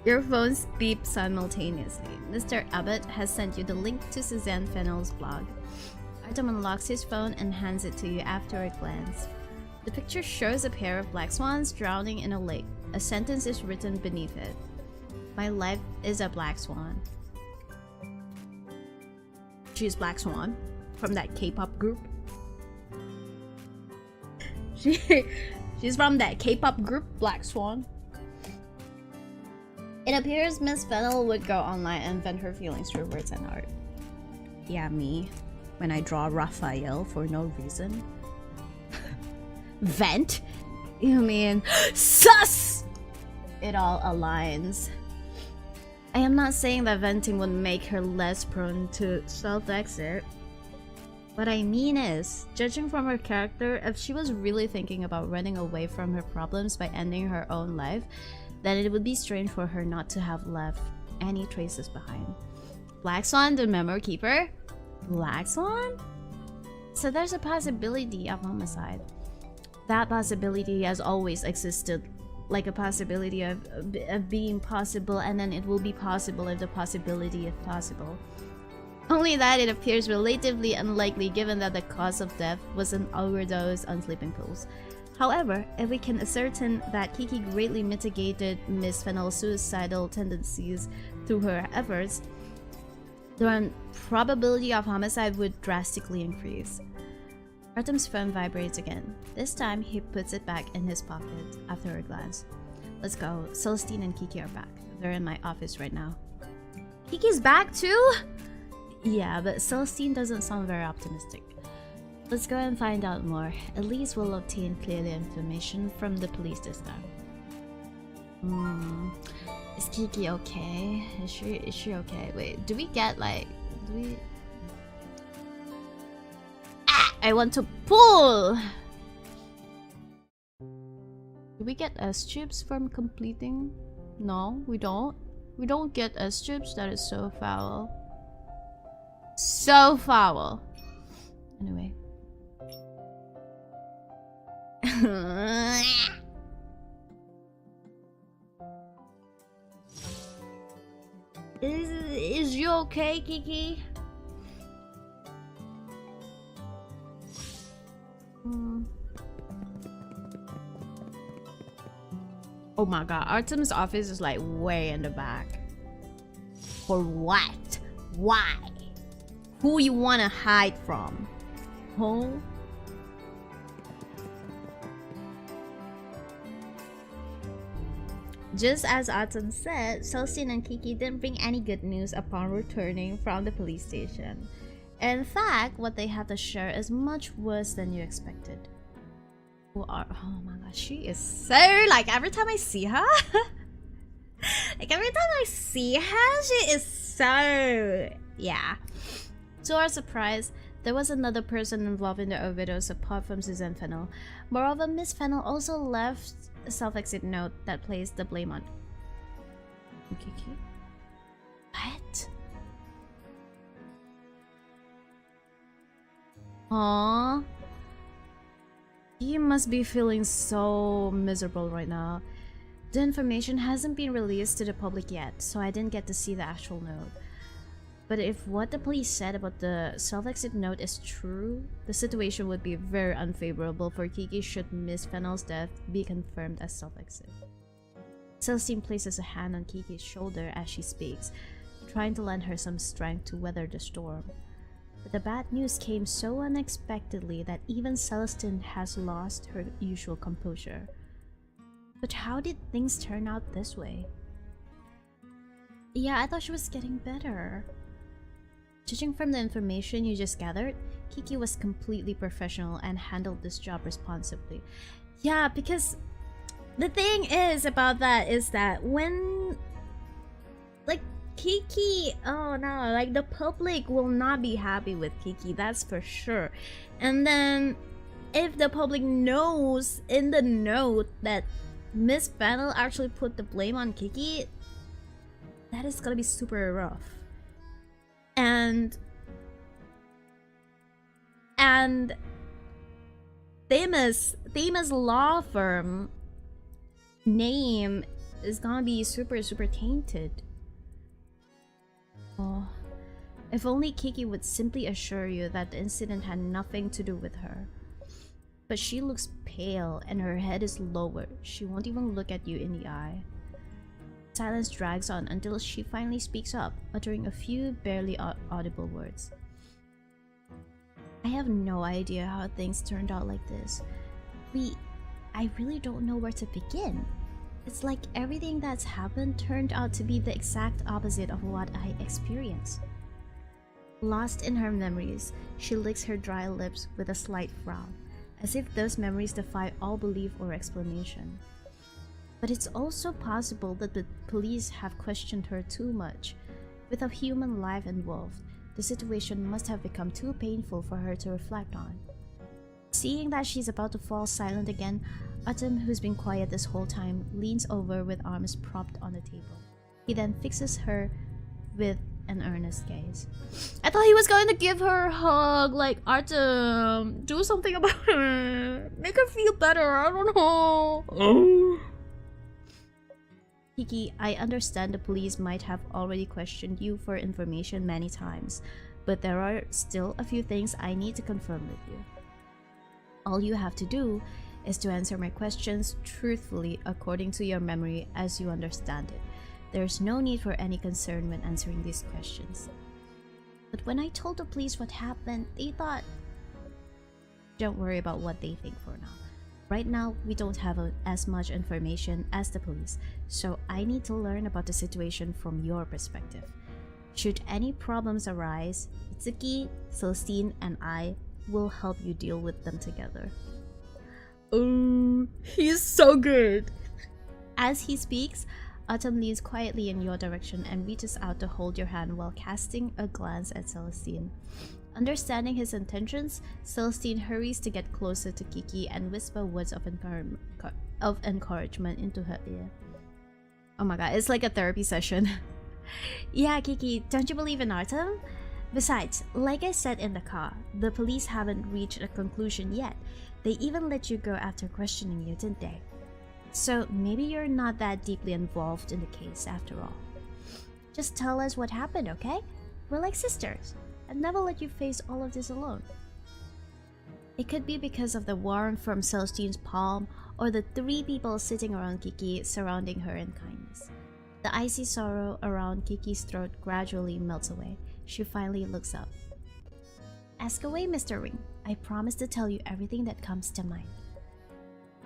Your phones beep simultaneously. Mr. Abbott has sent you the link to Suzanne Fennel's blog. Artem unlocks his phone and hands it to you after a glance. The picture shows a pair of black swans drowning in a lake. A sentence is written beneath it. My life is a black swan. She's Black Swan from that K-pop group. She's from that K-pop group, Black Swan. It appears Miss Fennel would go online and vent her feelings through words and art. Yeah, me. When I draw Raphael for no reason. Vent? You mean sus? It all aligns. I am not saying that venting would make her less prone to self-exit. What I mean is, judging from her character, if she was really thinking about running away from her problems by ending her own life, then it would be strange for her not to have left any traces behind. Black Swan, the memo keeper? Black Swan? So there's a possibility of homicide. That possibility has always existed, like a possibility of being possible, and then it will be possible if the possibility is possible. Only that it appears relatively unlikely given that the cause of death was an overdose on sleeping pills. However, if we can ascertain that Kiki greatly mitigated Miss Fennel's suicidal tendencies through her efforts, the probability of homicide would drastically increase. Artem's phone vibrates again. This time, he puts it back in his pocket after a glance. Let's go. Celestine and Kiki are back. They're in my office right now. Kiki's back too? Yeah, but Celestine doesn't sound very optimistic. Let's go and find out more. At least we'll obtain clear information from the police this time. Is Kiki okay? Is she okay? Wait, do we get like... I want to pull! Do we get S-chips from completing? No, we don't. We don't get S-chips? That is so foul. So foul. Anyway. Is you okay, Kiki? Oh my god, Artem's office is like way in the back. For what? Why? Who you wanna hide from? Huh? Just as Artem said, Celestine and Kiki didn't bring any good news upon returning from the police station. In fact, what they had to share is much worse than you expected. Oh my god, she is so, like, every time I see her like every time I see her, she is so, yeah. To our surprise, there was another person involved in the overdose apart from Suzanne Fennel. Moreover, Miss Fennel also left a self-exit note that placed the blame on Kiki. What? Aww. You must be feeling so miserable right now. The information hasn't been released to the public yet, so I didn't get to see the actual note. But if what the police said about the self-exit note is true, the situation would be very unfavorable for Kiki should Miss Fennel's death be confirmed as self-exit. Celestine places a hand on Kiki's shoulder as she speaks, trying to lend her some strength to weather the storm. But the bad news came so unexpectedly that even Celestine has lost her usual composure. But how did things turn out this way? Yeah, I thought she was getting better. Judging from the information you just gathered, Kiki was completely professional and handled this job responsibly. Yeah, because the thing is about that is that when... like, Kiki, oh no, like the public will not be happy with Kiki, that's for sure. And then if the public knows in the note that Miss Fennel actually put the blame on Kiki, that is gonna be super rough. And famous law firm name is gonna be super tainted. Oh, if only Kiki would simply assure you that the incident had nothing to do with her. But she looks pale and her head is lowered. She won't even look at you in the eye. Silence drags on until she finally speaks up, uttering a few barely audible words. I have no idea how things turned out like this. I really don't know where to begin. It's like everything that's happened turned out to be the exact opposite of what I experienced. Lost in her memories, she licks her dry lips with a slight frown, as if those memories defy all belief or explanation. But it's also possible that the police have questioned her too much. With a human life involved, the situation must have become too painful for her to reflect on. Seeing that she's about to fall silent again, Artem, who's been quiet this whole time, leans over with arms propped on the table. He then fixes her with an earnest gaze. I thought he was going to give her a hug, like, Artem, do something about her. Make her feel better, I don't know. Kiki, I understand the police might have already questioned you for information many times, but there are still a few things I need to confirm with you. All you have to do is to answer my questions truthfully according to your memory as you understand it. There's no need for any concern when answering these questions. But when I told the police what happened, they thought... Don't worry about what they think for now. Right now, we don't have as much information as the police, so I need to learn about the situation from your perspective. Should any problems arise, Itsuki, Celestine, and I will help you deal with them together. Oh, he's so good! As he speaks, Artem leans quietly in your direction and reaches out to hold your hand while casting a glance at Celestine. Understanding his intentions, Celestine hurries to get closer to Kiki and whisper words of encouragement into her ear. Oh my god, it's like a therapy session. Yeah, Kiki, don't you believe in Artem? Besides, like I said in the car, the police haven't reached a conclusion yet. They even let you go after questioning you, didn't they? So maybe you're not that deeply involved in the case after all. Just tell us what happened, okay? We're like sisters. I'd never let you face all of this alone. It could be because of the warmth from Celestine's palm or the three people sitting around Kiki surrounding her in kindness. The icy sorrow around Kiki's throat gradually melts away. She finally looks up. Ask away, Mr. Ring. I promise to tell you everything that comes to mind.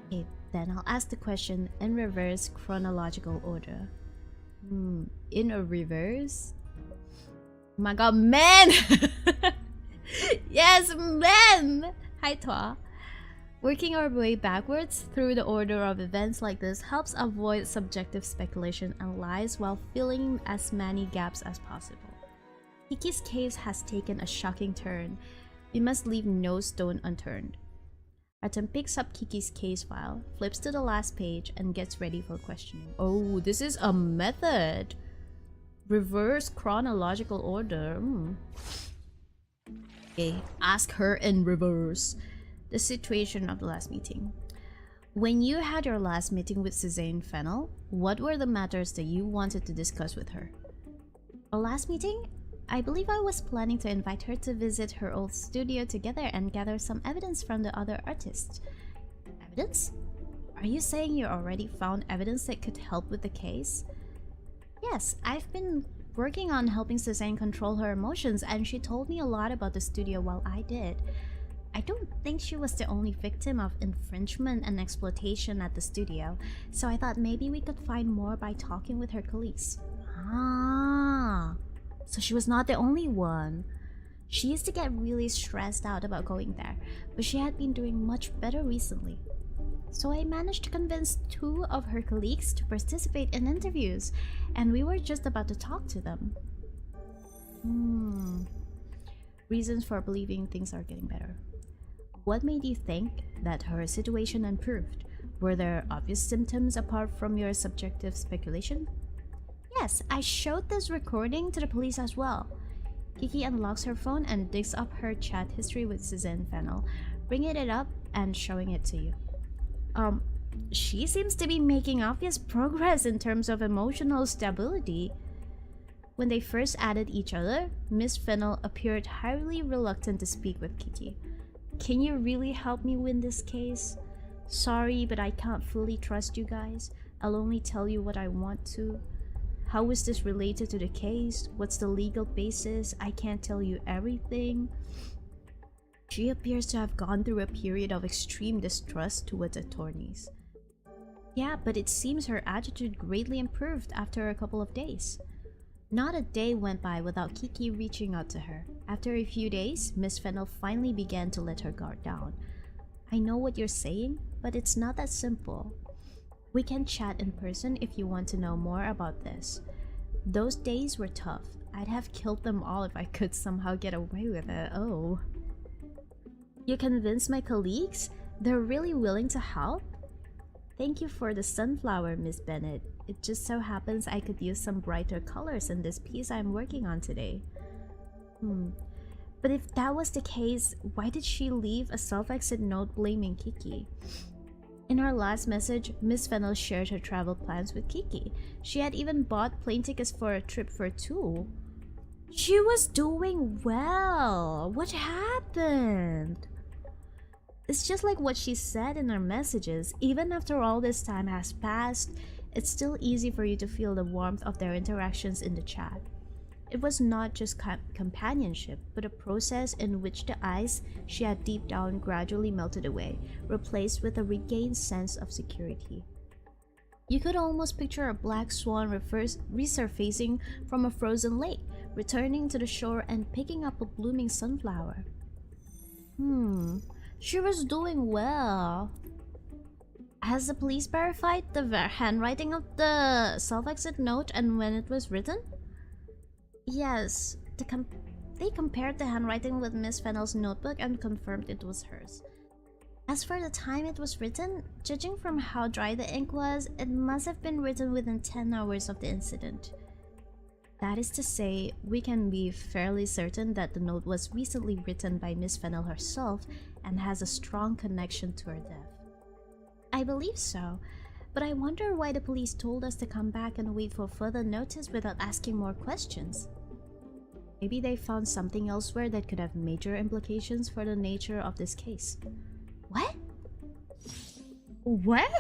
Okay, then I'll ask the question in reverse chronological order. In a reverse? Oh my god, men! Yes, men! Hi, Toa. Working our way backwards through the order of events like this helps avoid subjective speculation and lies while filling as many gaps as possible. Kiki's case has taken a shocking turn. We must leave no stone unturned. Artem picks up Kiki's case file, flips to the last page, and gets ready for questioning. Oh, this is a method! Reverse chronological order. Okay, ask her in reverse. The situation of the last meeting. When you had your last meeting with Suzanne Fennel, what were the matters that you wanted to discuss with her? Our last meeting? I believe I was planning to invite her to visit her old studio together and gather some evidence from the other artists. Evidence? Are you saying you already found evidence that could help with the case? Yes, I've been working on helping Suzanne control her emotions, and she told me a lot about the studio while I did. I don't think she was the only victim of infringement and exploitation at the studio, so I thought maybe we could find more by talking with her colleagues. Ah, so she was not the only one. She used to get really stressed out about going there, but she had been doing much better recently. So I managed to convince 2 of her colleagues to participate in interviews, and we were just about to talk to them. Reasons for believing things are getting better. What made you think that her situation improved? Were there obvious symptoms apart from your subjective speculation? Yes, I showed this recording to the police as well. Kiki unlocks her phone and digs up her chat history with Suzanne Fennel, bringing it up and showing it to you. She seems to be making obvious progress in terms of emotional stability. When they first added each other, Miss Fennel appeared highly reluctant to speak with Kiki. Can you really help me win this case? Sorry, but I can't fully trust you guys. I'll only tell you what I want to. How is this related to the case? What's the legal basis? I can't tell you everything. She appears to have gone through a period of extreme distrust towards attorneys. Yeah, but it seems her attitude greatly improved after a couple of days. Not a day went by without Kiki reaching out to her. After a few days, Miss Fennel finally began to let her guard down. I know what you're saying, but it's not that simple. We can chat in person if you want to know more about this. Those days were tough. I'd have killed them all if I could somehow get away with it. Oh. You convinced my colleagues? They're really willing to help? Thank you for the sunflower, Miss Bennett. It just so happens I could use some brighter colors in this piece I'm working on today. But if that was the case, why did she leave a self-exit note blaming Kiki? In her last message, Miss Fennel shared her travel plans with Kiki. She had even bought plane tickets for a trip for 2. She was doing well. What happened? It's just like what she said in her messages. Even after all this time has passed, it's still easy for you to feel the warmth of their interactions in the chat. It was not just companionship, but a process in which the ice she had deep down gradually melted away, replaced with a regained sense of security. You could almost picture a black swan resurfacing from a frozen lake, returning to the shore and picking up a blooming sunflower. She was doing well. Has the police verified the handwriting of the self-exit note and when it was written? Yes, they compared the handwriting with Miss Fennel's notebook and confirmed it was hers. As for the time it was written, judging from how dry the ink was, it must have been written within 10 hours of the incident. That is to say, we can be fairly certain that the note was recently written by Miss Fennel herself and has a strong connection to her death. I believe so, but I wonder why the police told us to come back and wait for further notice without asking more questions. Maybe they found something elsewhere that could have major implications for the nature of this case. What? What?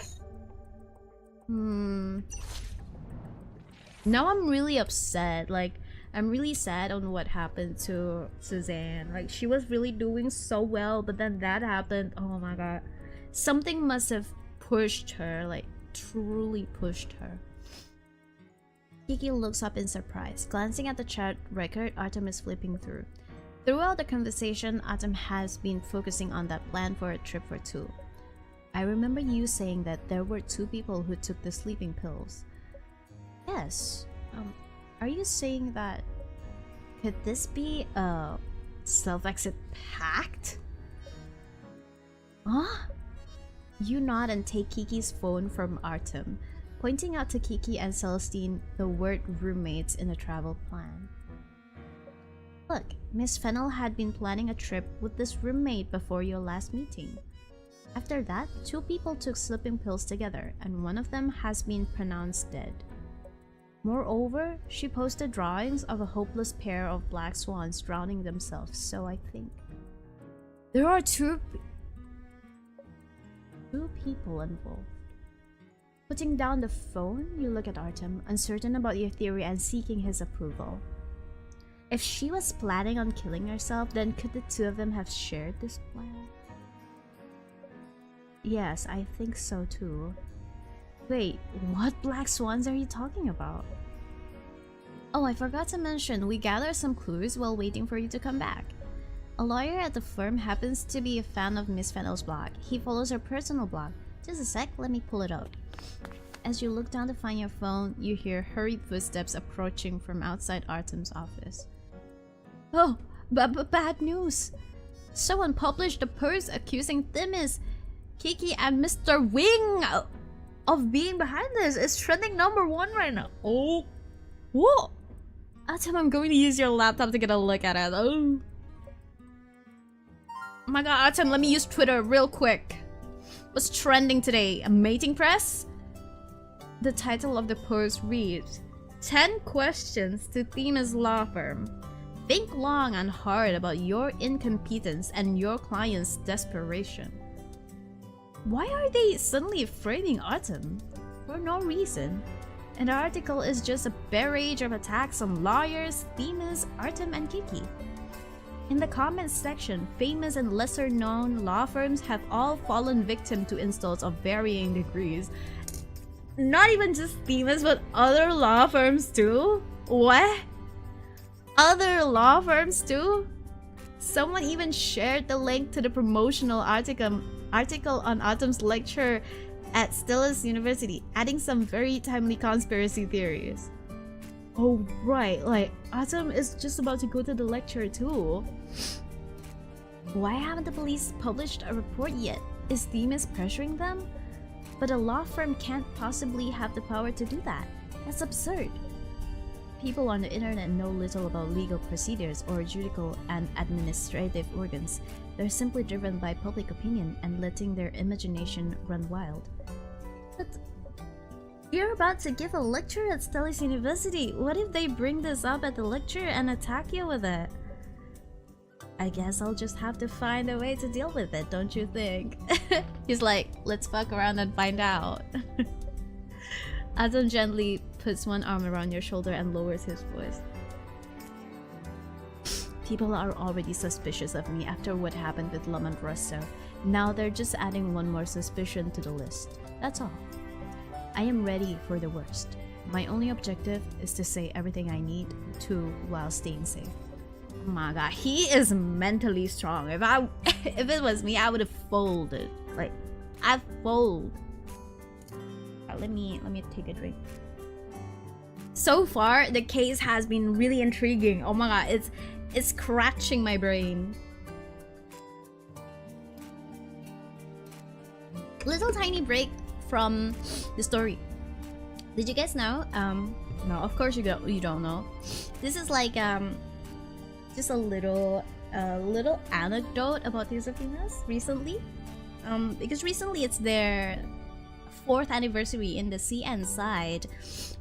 Now I'm really upset. Like, I'm really sad on what happened to Suzanne. Like, she was really doing so well, but then that happened. Oh my god. Something must have pushed her, like, truly pushed her. Kiki looks up in surprise. Glancing at the chat record Artem is flipping through. Throughout the conversation, Artem has been focusing on that plan for a trip for 2. I remember you saying that there were 2 people who took the sleeping pills. Yes. Are you saying that... Could this be a self-exit pact? Huh? You nod and take Kiki's phone from Artem, pointing out to Kiki and Celestine the word roommates in the travel plan. Look, Miss Fennel had been planning a trip with this roommate before your last meeting. After that, 2 people took sleeping pills together, and one of them has been pronounced dead. Moreover, she posted drawings of a hopeless pair of black swans drowning themselves, so I think... There are two people involved. Putting down the phone, you look at Artem, uncertain about your theory and seeking his approval. If she was planning on killing herself, then could the 2 of them have shared this plan? Yes, I think so too. Wait, what black swans are you talking about? Oh, I forgot to mention, we gathered some clues while waiting for you to come back. A lawyer at the firm happens to be a fan of Miss Fennel's blog. He follows her personal blog, Just a sec, let me pull it up. As you look down to find your phone, you hear hurried footsteps approaching from outside Artem's office. Oh, bad news! Someone published a post accusing Thimis, Kiki, and Mr. Wing of being behind this. It's trending #1 right now. Oh, what? Artem, I'm going to use your laptop to get a look at it. Oh my god, Artem, let me use Twitter real quick. What's trending today? A mating press? The title of the post reads, 10 questions to Thimis law firm. Think long and hard about your incompetence and your client's desperation. Why are they suddenly framing Artem? For no reason. And the article is just a barrage of attacks on lawyers, Thimis, Artem, and Kiki. In the comments section, famous and lesser-known law firms have all fallen victim to insults of varying degrees. Not even just Thimis, but other law firms too? What? Other law firms too? Someone even shared the link to the promotional article on Artem's lecture at Still's University, adding some very timely conspiracy theories. Oh right, like Artem is just about to go to the lecture too. Why haven't the police published a report yet? Is Thimis pressuring them? But a law firm can't possibly have the power to do that. That's absurd. People on the internet know little about legal procedures or judicial and administrative organs. They're simply driven by public opinion and letting their imagination run wild. But you're about to give a lecture at Still's University. What if they bring this up at the lecture and attack you with it? I guess I'll just have to find a way to deal with it, don't you think? He's like, let's fuck around and find out. Artem gently puts one arm around your shoulder and lowers his voice. People are already suspicious of me after what happened with Lamont Russo. Now they're just adding one more suspicion to the list. That's all. I am ready for the worst. My only objective is to say everything I need to while staying safe. Oh my god, he is mentally strong. If it was me, I would have folded. Like, I'd fold. Let me take a drink. So far, the case has been really intriguing. Oh my god, it's scratching my brain. Little tiny break from the story. Did you guys know? No, of course you don't know. This is like just a little anecdote about these Filipinos recently. Because recently it's their 4th anniversary in the CN side.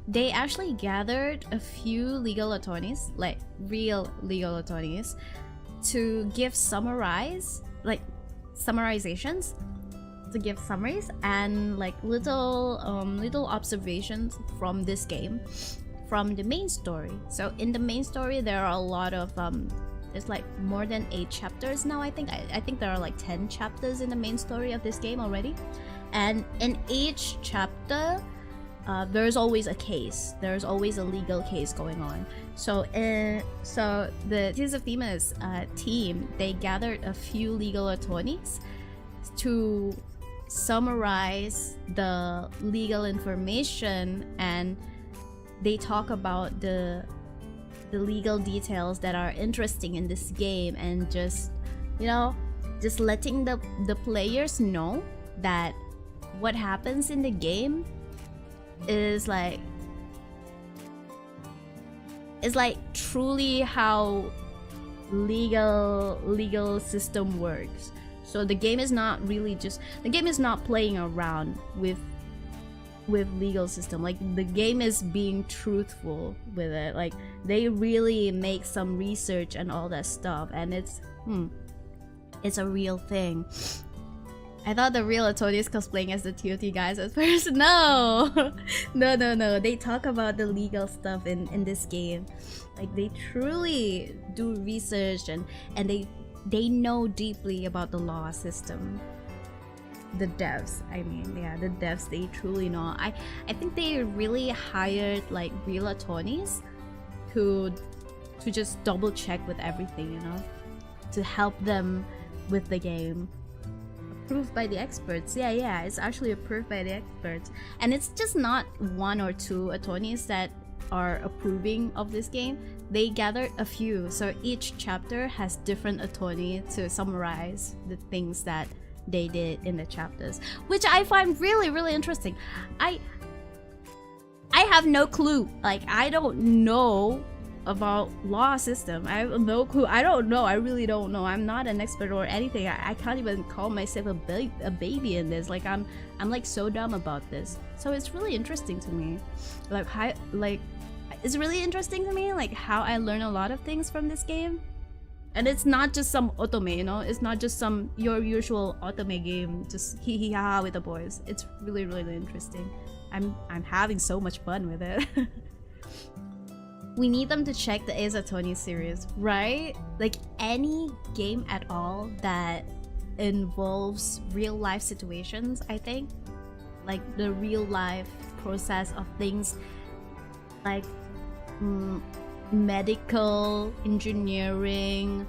They actually gathered a few legal attorneys, like real legal attorneys, to give summarizations, to give summaries and like little observations from this game, from the main story. So in the main story there are a lot of there's like more than 8 chapters now. I think there are like 10 chapters in the main story of this game already. And in each chapter, there's always a case. There's always a legal case going on. So the Tears of Thimis team, they gathered a few legal attorneys to summarize the legal information, and they talk about the legal details that are interesting in this game, and just letting the players know that what happens in the game is like truly how legal system works. So the game is not playing around with legal system. Like, the game is being truthful with it. Like, they really make some research and all that stuff, and it's a real thing. I thought the real attorneys cosplaying as the TOT guys at first. No. No. They talk about the legal stuff in this game. Like, they truly do research, and they know deeply about the law system. The devs, the devs, they truly know. I think they really hired like real attorneys to just double check with everything, to help them with the game. approved by the experts. Yeah, it's actually approved by the experts. And it's just not one or two attorneys that are approving of this game. They gathered a few, so each chapter has different attorney to summarize the things that they did in the chapters, which I find really, really interesting. I have no clue. Like, I don't know about law system. I have no clue. I don't know. I really don't know. I'm not an expert or anything. I can't even call myself a baby in this. Like, I'm like so dumb about this. So it's really interesting to me. It's really interesting to me, like, how I learn a lot of things from this game. And it's not just some otome, you know? It's not just some your usual otome game, just hee hee ha ha with the boys. It's really, really interesting. I'm having so much fun with it. We need them to check the Ace Attorney series, right? Like, any game at all that involves real life situations, I think. Like, the real life process of things like medical engineering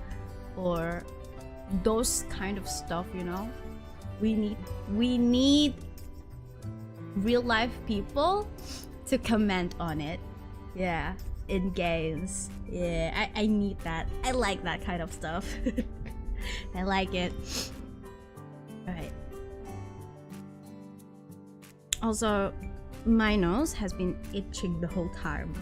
or those kind of stuff, you know. We need real life people to comment on it. Yeah, in games. Yeah, I need that. I like that kind of stuff. I like it. Alright. Also, my nose has been itching the whole time.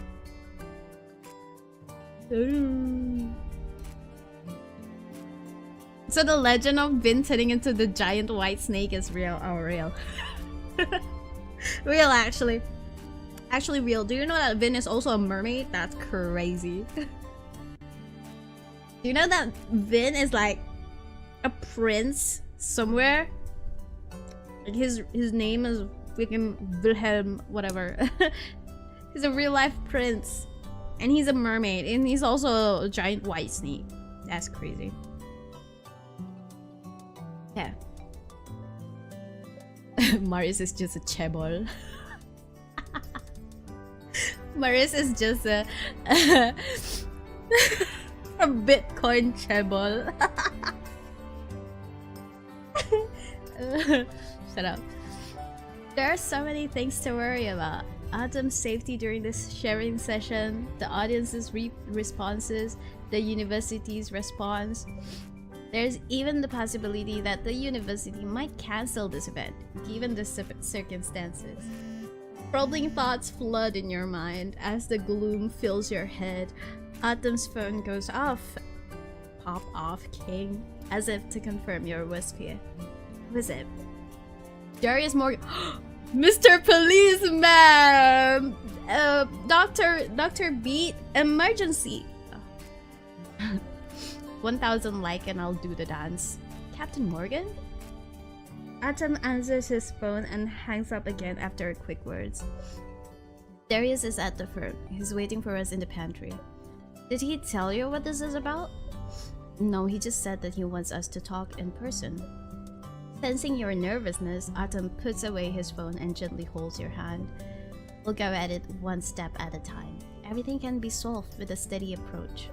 So the legend of Vin turning into the giant white snake is real. Oh, real. Real, actually. Actually real. Do you know that Vin is also a mermaid? That's crazy. Do you know that Vin is like a prince somewhere? Like his name is freaking Wilhelm, whatever. He's a real life prince. And he's a mermaid. And he's also a giant white snake. That's crazy. Yeah. Marius is just a chaebol. Marius is just a a Bitcoin chaebol. Shut up. There are so many things to worry about. Artem's safety during this sharing session, the audience's responses, the university's response. There's even the possibility that the university might cancel this event, given the circumstances. Troubling thoughts flood in your mind as the gloom fills your head. Artem's phone goes off. Pop off, King, as if to confirm your whisper. Who is it? Darius Morgan. Mr. Policeman! Dr. Beat, emergency! 1,000 like and I'll do the dance. Captain Morgan? Artem answers his phone and hangs up again after a quick words. Darius is at the firm. He's waiting for us in the pantry. Did he tell you what this is about? No, he just said that he wants us to talk in person. Sensing your nervousness, Artem puts away his phone and gently holds your hand. We'll go at it one step at a time. Everything can be solved with a steady approach.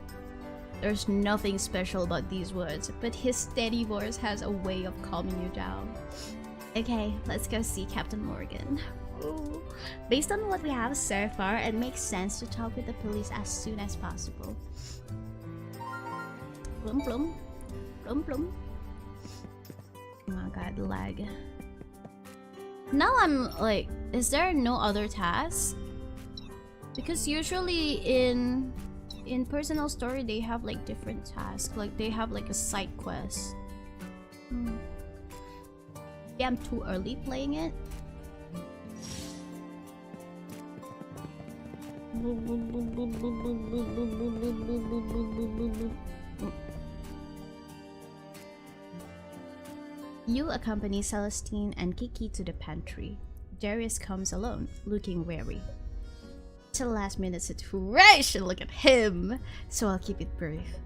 There's nothing special about these words, but his steady voice has a way of calming you down. Okay, let's go see Captain Morgan. Ooh. Based on what we have so far, it makes sense to talk with the police as soon as possible. Plum plum. Plum plum. Oh my god, lag. Now I'm like, is there no other tasks? Because usually in personal story they have like different tasks, like they have like a side quest. Yeah, I'm too early playing it. You accompany Celestine and Kiki to the pantry. Darius comes alone, looking wary. It's a last-minute situation, look at him! So I'll keep it brief.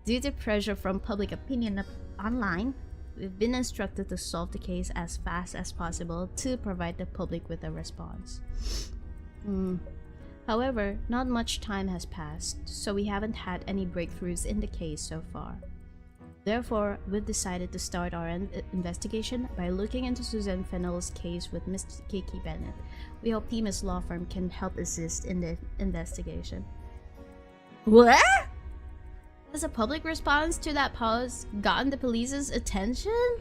Due to pressure from public opinion online, we've been instructed to solve the case as fast as possible to provide the public with a response. However, not much time has passed, so we haven't had any breakthroughs in the case so far. Therefore, we've decided to start our investigation by looking into Suzanne Fennell's case with Miss Kiki Bennett. We hope Themis Law Firm can help assist in the investigation. What? Has a public response to that post gotten the police's attention?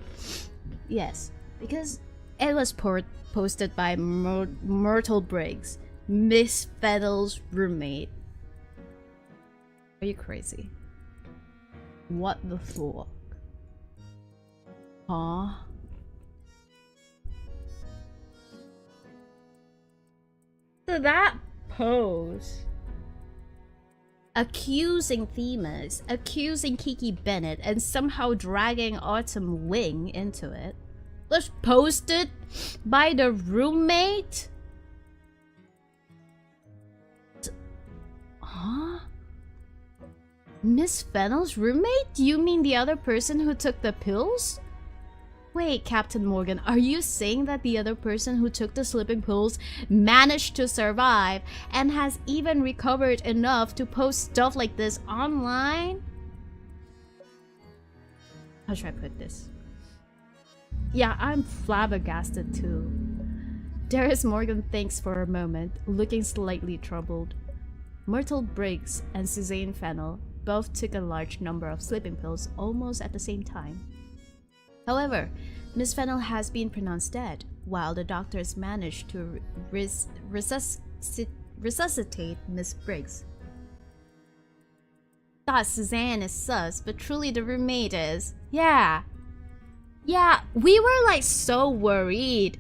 Yes, because it was posted by Myrtle Briggs, Miss Fennell's roommate. Are you crazy? What the fuck? Huh? So that post accusing Themis, accusing Kiki Bennett, and somehow dragging Artem Wing into it was posted by the roommate? Huh? Miss Fennell's roommate? Do you mean the other person who took the pills? Wait, Captain Morgan, are you saying that the other person who took the sleeping pills managed to survive and has even recovered enough to post stuff like this online? How should I put this? Yeah, I'm flabbergasted too. Darius Morgan thinks for a moment, looking slightly troubled. Myrtle Briggs and Suzanne Fennell both took a large number of sleeping pills almost at the same time. However, Miss Fennell has been pronounced dead, while the doctors managed to resuscitate Miss Briggs. Thought Suzanne is sus, but truly the roommate is. Yeah, we were like so worried.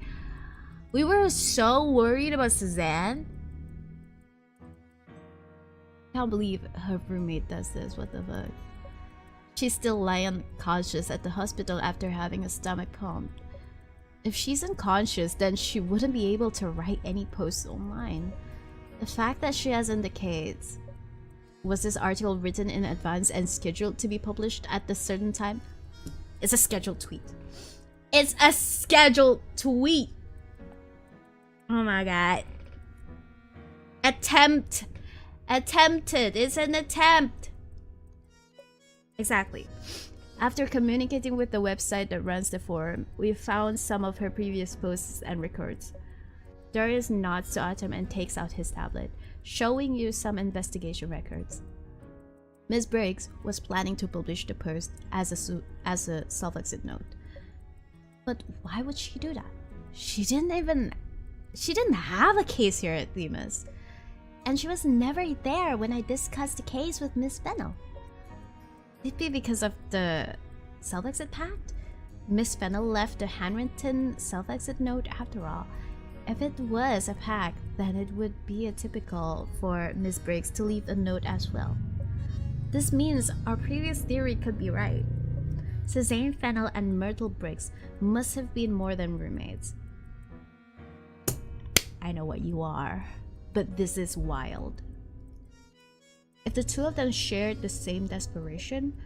We were so worried about Suzanne. Can't believe her roommate does this. What the fuck? She's still lying unconscious at the hospital after having a stomach pump. If she's unconscious, then she wouldn't be able to write any posts online. The fact that she has indicates, was this article written in advance and scheduled to be published at the certain time? It's a scheduled tweet. It's a scheduled tweet. Oh my god. Attempted. It's an attempt. Exactly. After communicating with the website that runs the forum, we found some of her previous posts and records. Darius nods to Artem and takes out his tablet, showing you some investigation records. Ms. Briggs was planning to publish the post as a self-exit note. But why would she do that? She didn't have a case here at Themis. And she was never there when I discussed the case with Miss Fennell. Could it be because of the self-exit pact? Miss Fennell left a handwritten self-exit note after all. If it was a pact, then it would be atypical for Miss Briggs to leave a note as well. This means our previous theory could be right. Suzanne Fennell and Myrtle Briggs must have been more than roommates. I know what you are. But this is wild. If the two of them shared the same desperation,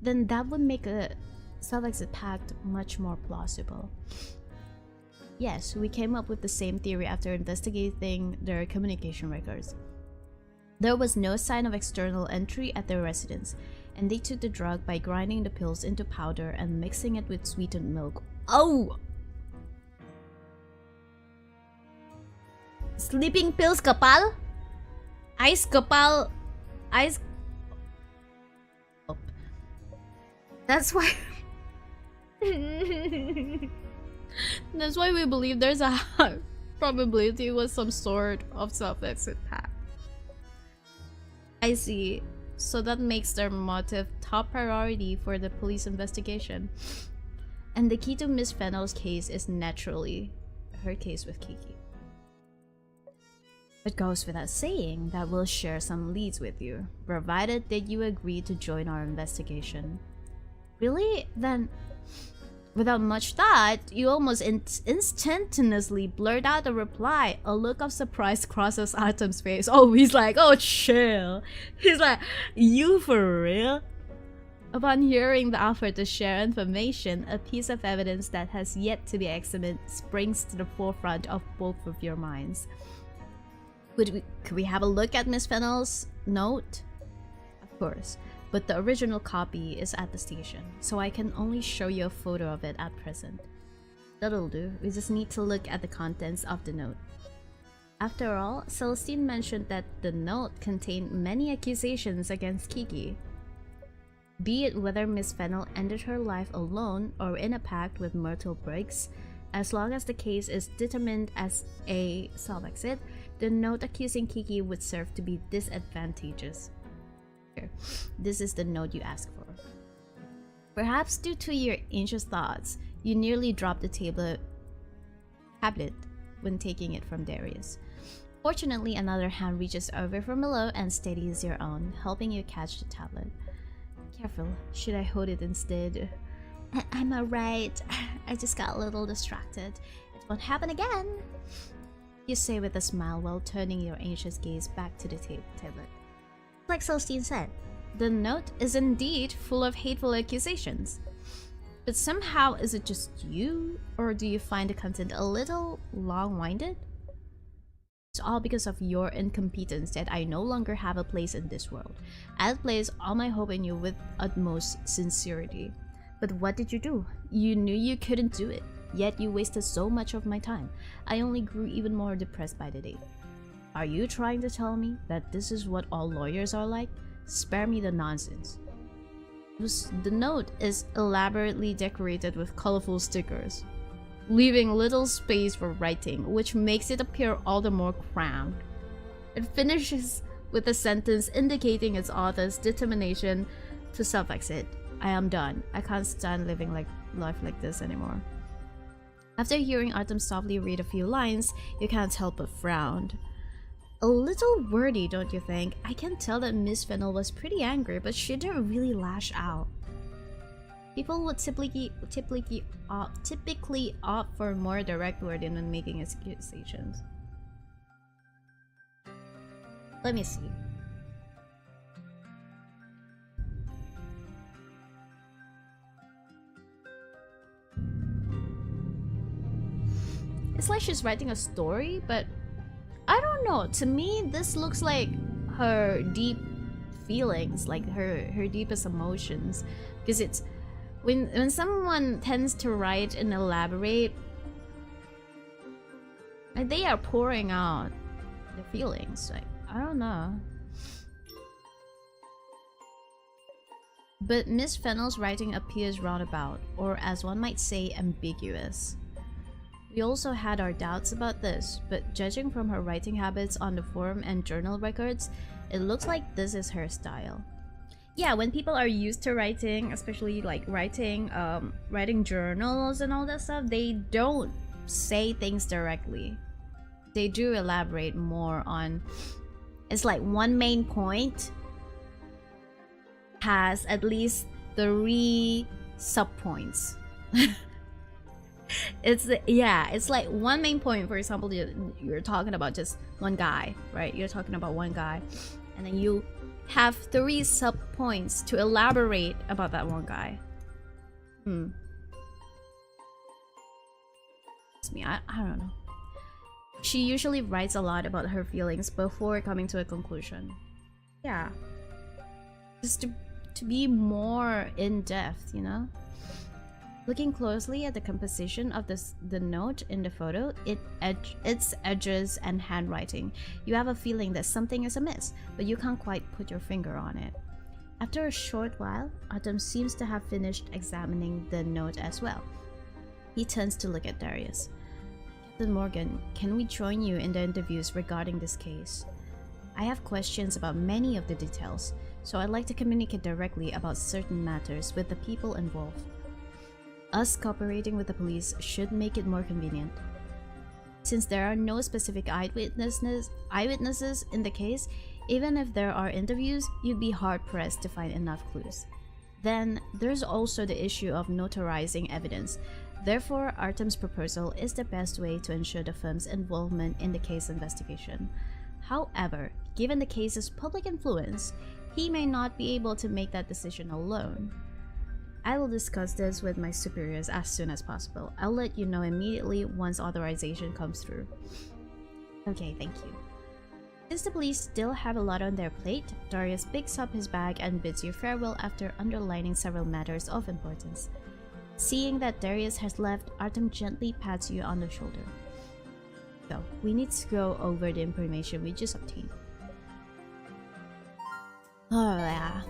then that would make a self-exit pact much more plausible. Yes, we came up with the same theory after investigating their communication records. There was no sign of external entry at their residence, and they took the drug by grinding the pills into powder and mixing it with sweetened milk. Oh! Sleeping pills kapal? Ice kapal? Ice... Oh. That's why... That's why we believe there's a high probability it was some sort of self-exit pact. I see. So that makes their motive top priority for the police investigation. And the key to Miss Fennell's case is naturally her case with Kiki. It goes without saying that we'll share some leads with you, provided that you agree to join our investigation. Really? Then, without much thought, you almost instantaneously blurt out a reply. A look of surprise crosses Artem's face. Oh, he's like, oh, chill. He's like, you for real? Upon hearing the offer to share information, a piece of evidence that has yet to be examined springs to the forefront of both of your minds. Could we have a look at Miss Fennell's note? Of course. but the original copy is at the station, so I can only show you a photo of it at present. That'll do, we just need to look at the contents of the note. After all, Celestine mentioned that the note contained many accusations against Kiki. Be it whether Miss Fennel ended her life alone or in a pact with Myrtle Briggs, as long as the case is determined as a self-exit, the note accusing Kiki would serve to be disadvantageous. Here, this is the note you asked for. Perhaps due to your anxious thoughts, you nearly dropped the tablet when taking it from Darius. Fortunately, another hand reaches over from below and steadies your own, helping you catch the tablet. Careful, should I hold it instead? I'm alright. I just got a little distracted. It won't happen again, you say with a smile while turning your anxious gaze back to the tablet. Like Celestine said, the note is indeed full of hateful accusations. But somehow, is it just you, or do you find the content a little long-winded? It's all because of your incompetence that I no longer have a place in this world. I place all my hope in you with utmost sincerity. But what did you do? You knew you couldn't do it, yet you wasted so much of my time. I only grew even more depressed by the day. Are you trying to tell me that this is what all lawyers are like? Spare me the nonsense. The note is elaborately decorated with colorful stickers, leaving little space for writing, which makes it appear all the more crammed. It finishes with a sentence indicating its author's determination to self-exit. I am done. I can't stand living life like this anymore. After hearing Artem softly read a few lines, you can't help but frown. A little wordy, don't you think? I can tell that Miss Fennel was pretty angry, but she didn't really lash out. People would typically opt for more direct wording when making accusations. Let me see. It's like she's writing a story, but I don't know. To me, this looks like her deep feelings, like her deepest emotions, because it's when someone tends to write and elaborate, like they are pouring out their feelings. Like, I don't know. But Miss Fennel's writing appears roundabout, or as one might say, ambiguous. We also had our doubts about this, but judging from her writing habits on the forum and journal records, it looks like this is her style. Yeah, when people are used to writing, especially like writing journals and all that stuff, they don't say things directly. They do elaborate more on, it's like one main point has at least 3 subpoints. It's like one main point. For example, you're talking about just one guy, right? You're talking about one guy, and then you have 3 sub-points to elaborate about that one guy. It's me, I don't know. She usually writes a lot about her feelings before coming to a conclusion. Yeah. Just to be more in-depth, you know? Looking closely at the composition of the note in the photo, its edges and handwriting, you have a feeling that something is amiss, but you can't quite put your finger on it. After a short while, Artem seems to have finished examining the note as well. He turns to look at Darius. Captain Morgan, can we join you in the interviews regarding this case? I have questions about many of the details, so I'd like to communicate directly about certain matters with the people involved. Us cooperating with the police should make it more convenient. Since there are no specific eyewitnesses in the case, even if there are interviews, you'd be hard-pressed to find enough clues. Then, there's also the issue of notarizing evidence. Therefore, Artem's proposal is the best way to ensure the firm's involvement in the case investigation. However, given the case's public influence, he may not be able to make that decision alone. I will discuss this with my superiors as soon as possible. I'll let you know immediately once authorization comes through. Okay, thank you. Since the police still have a lot on their plate, Darius picks up his bag and bids you farewell after underlining several matters of importance. Seeing that Darius has left, Artem gently pats you on the shoulder. So, we need to go over the information we just obtained. Oh yeah.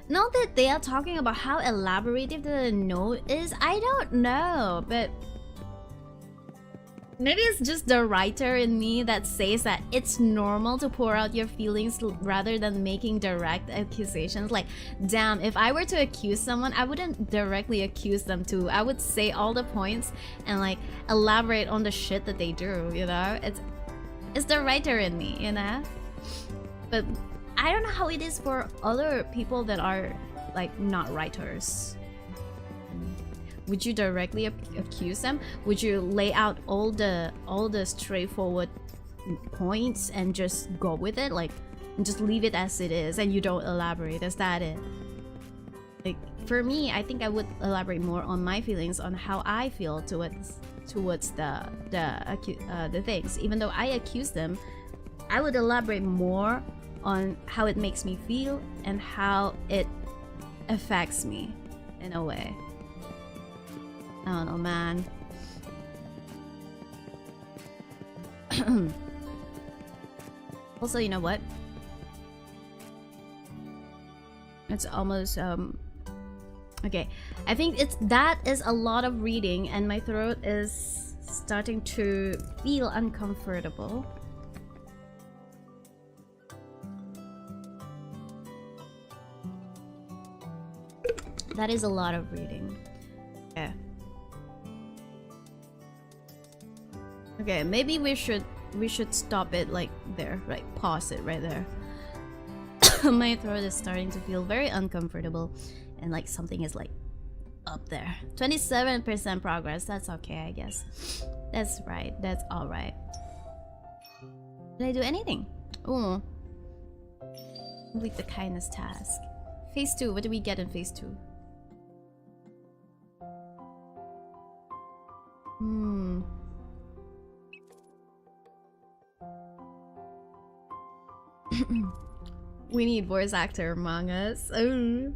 Now that they are talking about how elaborative the note is, I don't know, but maybe it's just the writer in me that says that it's normal to pour out your feelings rather than making direct accusations. Like, damn, if I were to accuse someone, I wouldn't directly accuse them too. I would say all the points and like elaborate on the shit that they do, you know? It's the writer in me, you know? But I don't know how it is for other people that are like not writers. Would you directly accuse them? Would you lay out all the straightforward points and just go with it, like, and just leave it as it is, and you don't elaborate? Is that it? Like, for me, I think I would elaborate more on my feelings, on how I feel towards the things. Even though I accuse them, I would elaborate more on how it makes me feel and how it affects me in a way. I don't know, man. Also, you know what? It's almost okay. I think that is a lot of reading and my throat is starting to feel uncomfortable. That is a lot of reading. Yeah. Okay, maybe we should stop it like there, right? Pause it right there. My throat is starting to feel very uncomfortable and like something is like up there. 27% progress, that's okay, I guess. That's right, that's alright. Did I do anything? Oh. Complete the kindness task. Phase 2, what do we get in phase 2? We need voice actor among us. Oh.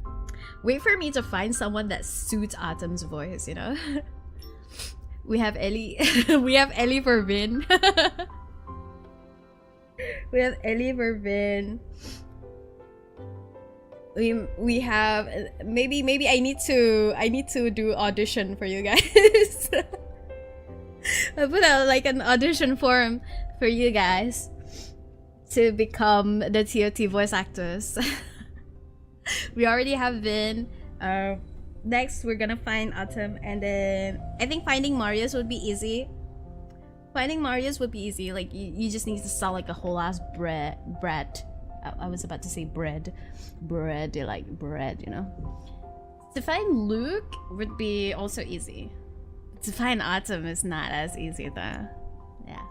Wait for me to find someone that suits Artem's voice, you know? We have Ellie. We have Ellie for Vin. We have Ellie for Vin. We have maybe I need to do audition for you guys. I put out like an audition form for you guys to become the TOT voice actors. We already have Vin. Next we're gonna find Artem, and then I think finding Marius would be easy. Finding Marius would be easy. Like you just need to sell like a whole ass bread. I was about to say bread, like bread, you know. To find Luke would be also easy. To find Artem is not as easy though. Yeah.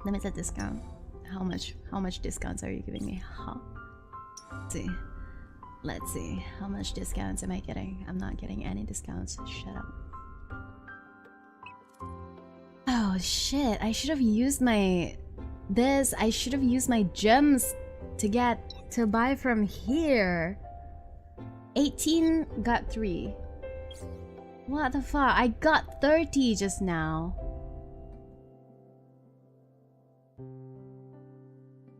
Limited discount. How much discounts are you giving me? Huh? Let's see. How much discounts am I getting? I'm not getting any discounts. Shut up. Oh shit, I should have used my I should have used my gems to buy from here. 18 got 3. What the fuck? I got 30 just now.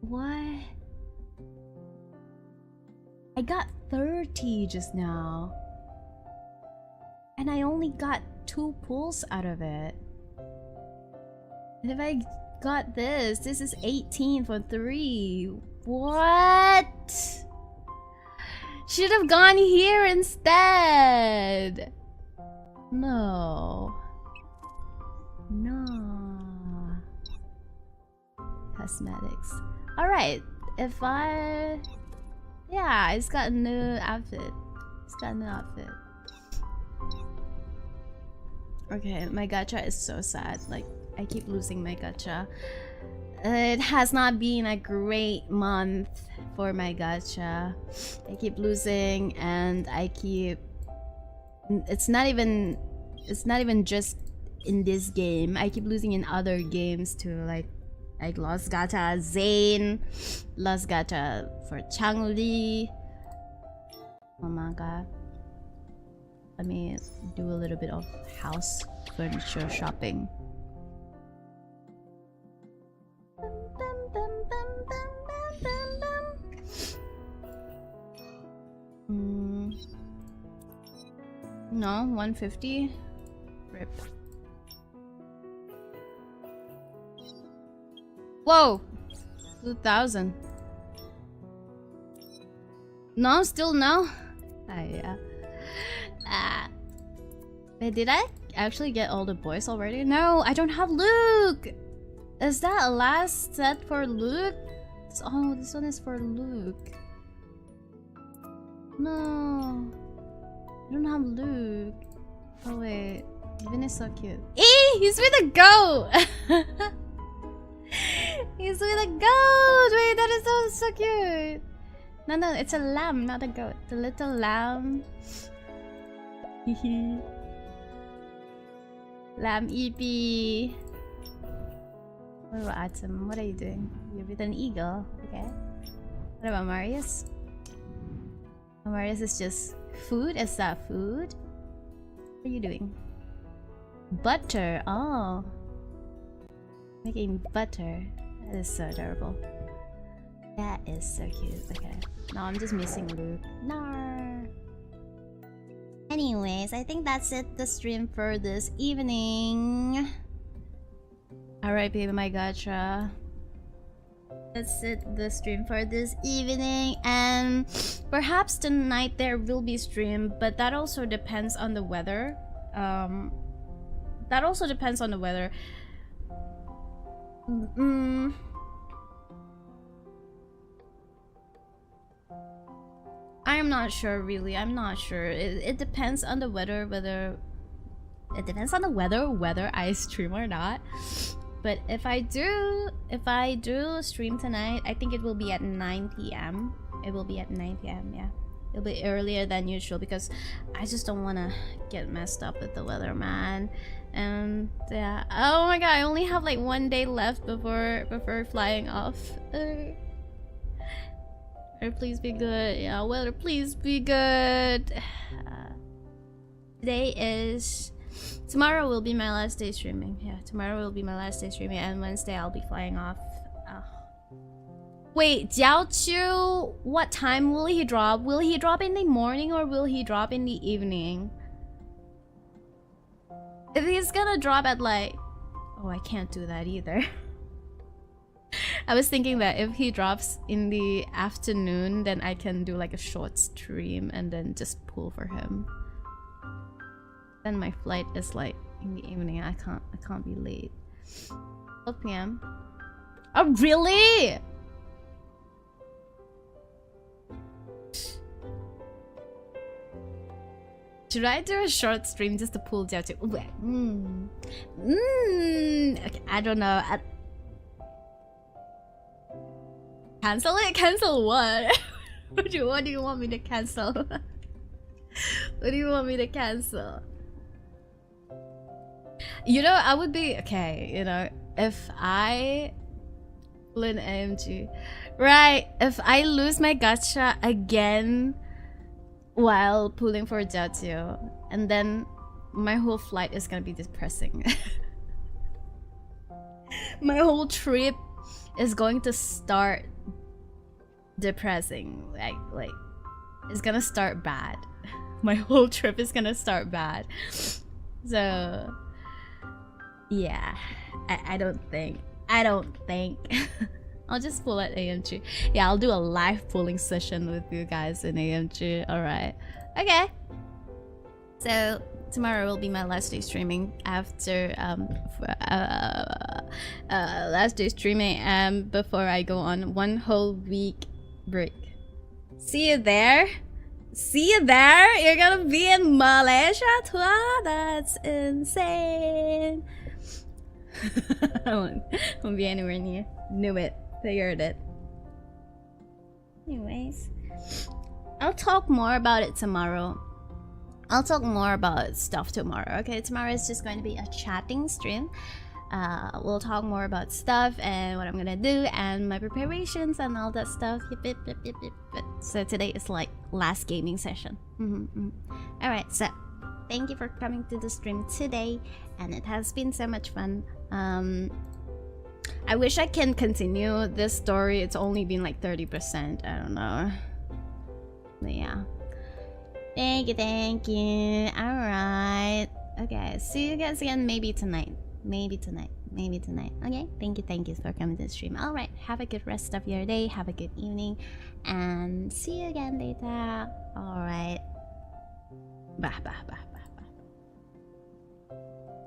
What? I got 30 just now. And I only got 2 pulls out of it. And if I got this is 18 for 3. What? Should have gone here instead. No. Cosmetics. Alright, if I... Yeah, it's got a new outfit. Okay, my gacha is so sad. Like, I keep losing my gacha. It has not been a great month for my gacha. I keep losing and I keep... It's not even just in this game. I keep losing in other games too. Like, Like Lost Gacha Zane, Lost Gacha for Changli. Oh my god. Let me do a little bit of house furniture shopping. No, 150. Rip. Whoa! 2,000. No, still no? Yeah. Wait, did I actually get all the boys already? No, I don't have Luke! Is that a last set for Luke? Oh, this one is for Luke. No. I don't have Luke. Oh wait. Vin is so cute. He's with a goat! He's with a goat! Wait, that is so cute! No, it's a lamb, not a goat. The little lamb. Lamb EP. What about Artem? What are you doing? You're with an eagle. Okay. What about Marius? Marius is just food. Is that food? What are you doing? Butter. Oh. Making butter. That is so adorable. That is so cute. Okay. No, I'm just missing Luke. No. Anyways, I think that's it. The stream for this evening. Alright, baby, my gacha. That's it. The stream for this evening, and perhaps tonight there will be stream, but that also depends on the weather. That also depends on the weather. I am not sure, really. I'm not sure. It depends on the weather, whether I stream or not. But if I do stream tonight, I think it will be at 9 p.m. It will be at 9 p.m. Yeah, it'll be earlier than usual because I just don't want to get messed up with the weather, man. And yeah, oh my god, I only have like 1 day left before flying off. Weather, please be good. Yeah, weather, please be good. Tomorrow will be my last day streaming. Yeah, tomorrow will be my last day streaming, and Wednesday I'll be flying off. Wait, Jiaoqiu, what time will he drop? Will he drop in the morning or will he drop in the evening? If he's gonna drop at like... Oh, I can't do that either. I was thinking that if he drops in the afternoon, then I can do like a short stream and then just pull for him. Then my flight is like in the evening. I can't be late. 12 p.m. Oh really? Should I do a short stream just to pull Jiao to? Okay, I don't know. Cancel it? Cancel what? What do you want me to cancel? What do you want me to cancel? You know, I would be okay, you know, if I pull an AMG. Right, if I lose my gacha again while pulling for Jiaoqiu, and then my whole flight is gonna be depressing. My whole trip is going to start depressing. Like it's gonna start bad. My whole trip is gonna start bad. So yeah, I don't think I'll just pull at AMG. Yeah, I'll do a live pulling session with you guys in AMG. Alright. Okay. So tomorrow will be my last day streaming after last day streaming before I go on 1 whole week break. See you there. See you there. You're gonna be in Malaysia too. That's insane. I won't be anywhere near. Knew it. Figured it. Anyways, I'll talk more about it tomorrow. I'll talk more about stuff tomorrow. Okay, tomorrow is just going to be a chatting stream. We'll talk more about stuff and what I'm gonna do and my preparations and all that stuff. So today is like last gaming session. All right, so thank you for coming to the stream today, and it has been so much fun. I wish I can continue this story. It's only been like 30%. I don't know. But yeah. Thank you. Alright. Okay, see you guys again maybe tonight. Maybe tonight. Okay? Thank you for coming to the stream. Alright, have a good rest of your day. Have a good evening. And see you again later. Alright. Bye.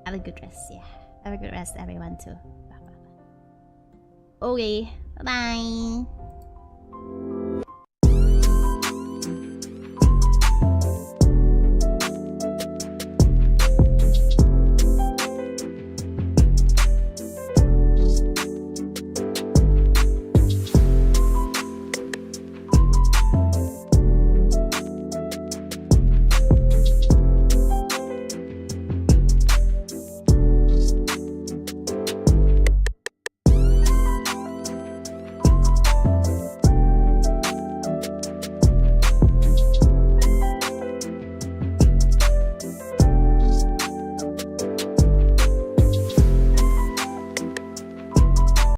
Have a good rest, yeah. Have a good rest, everyone, too. Bye. Okay, bye-bye.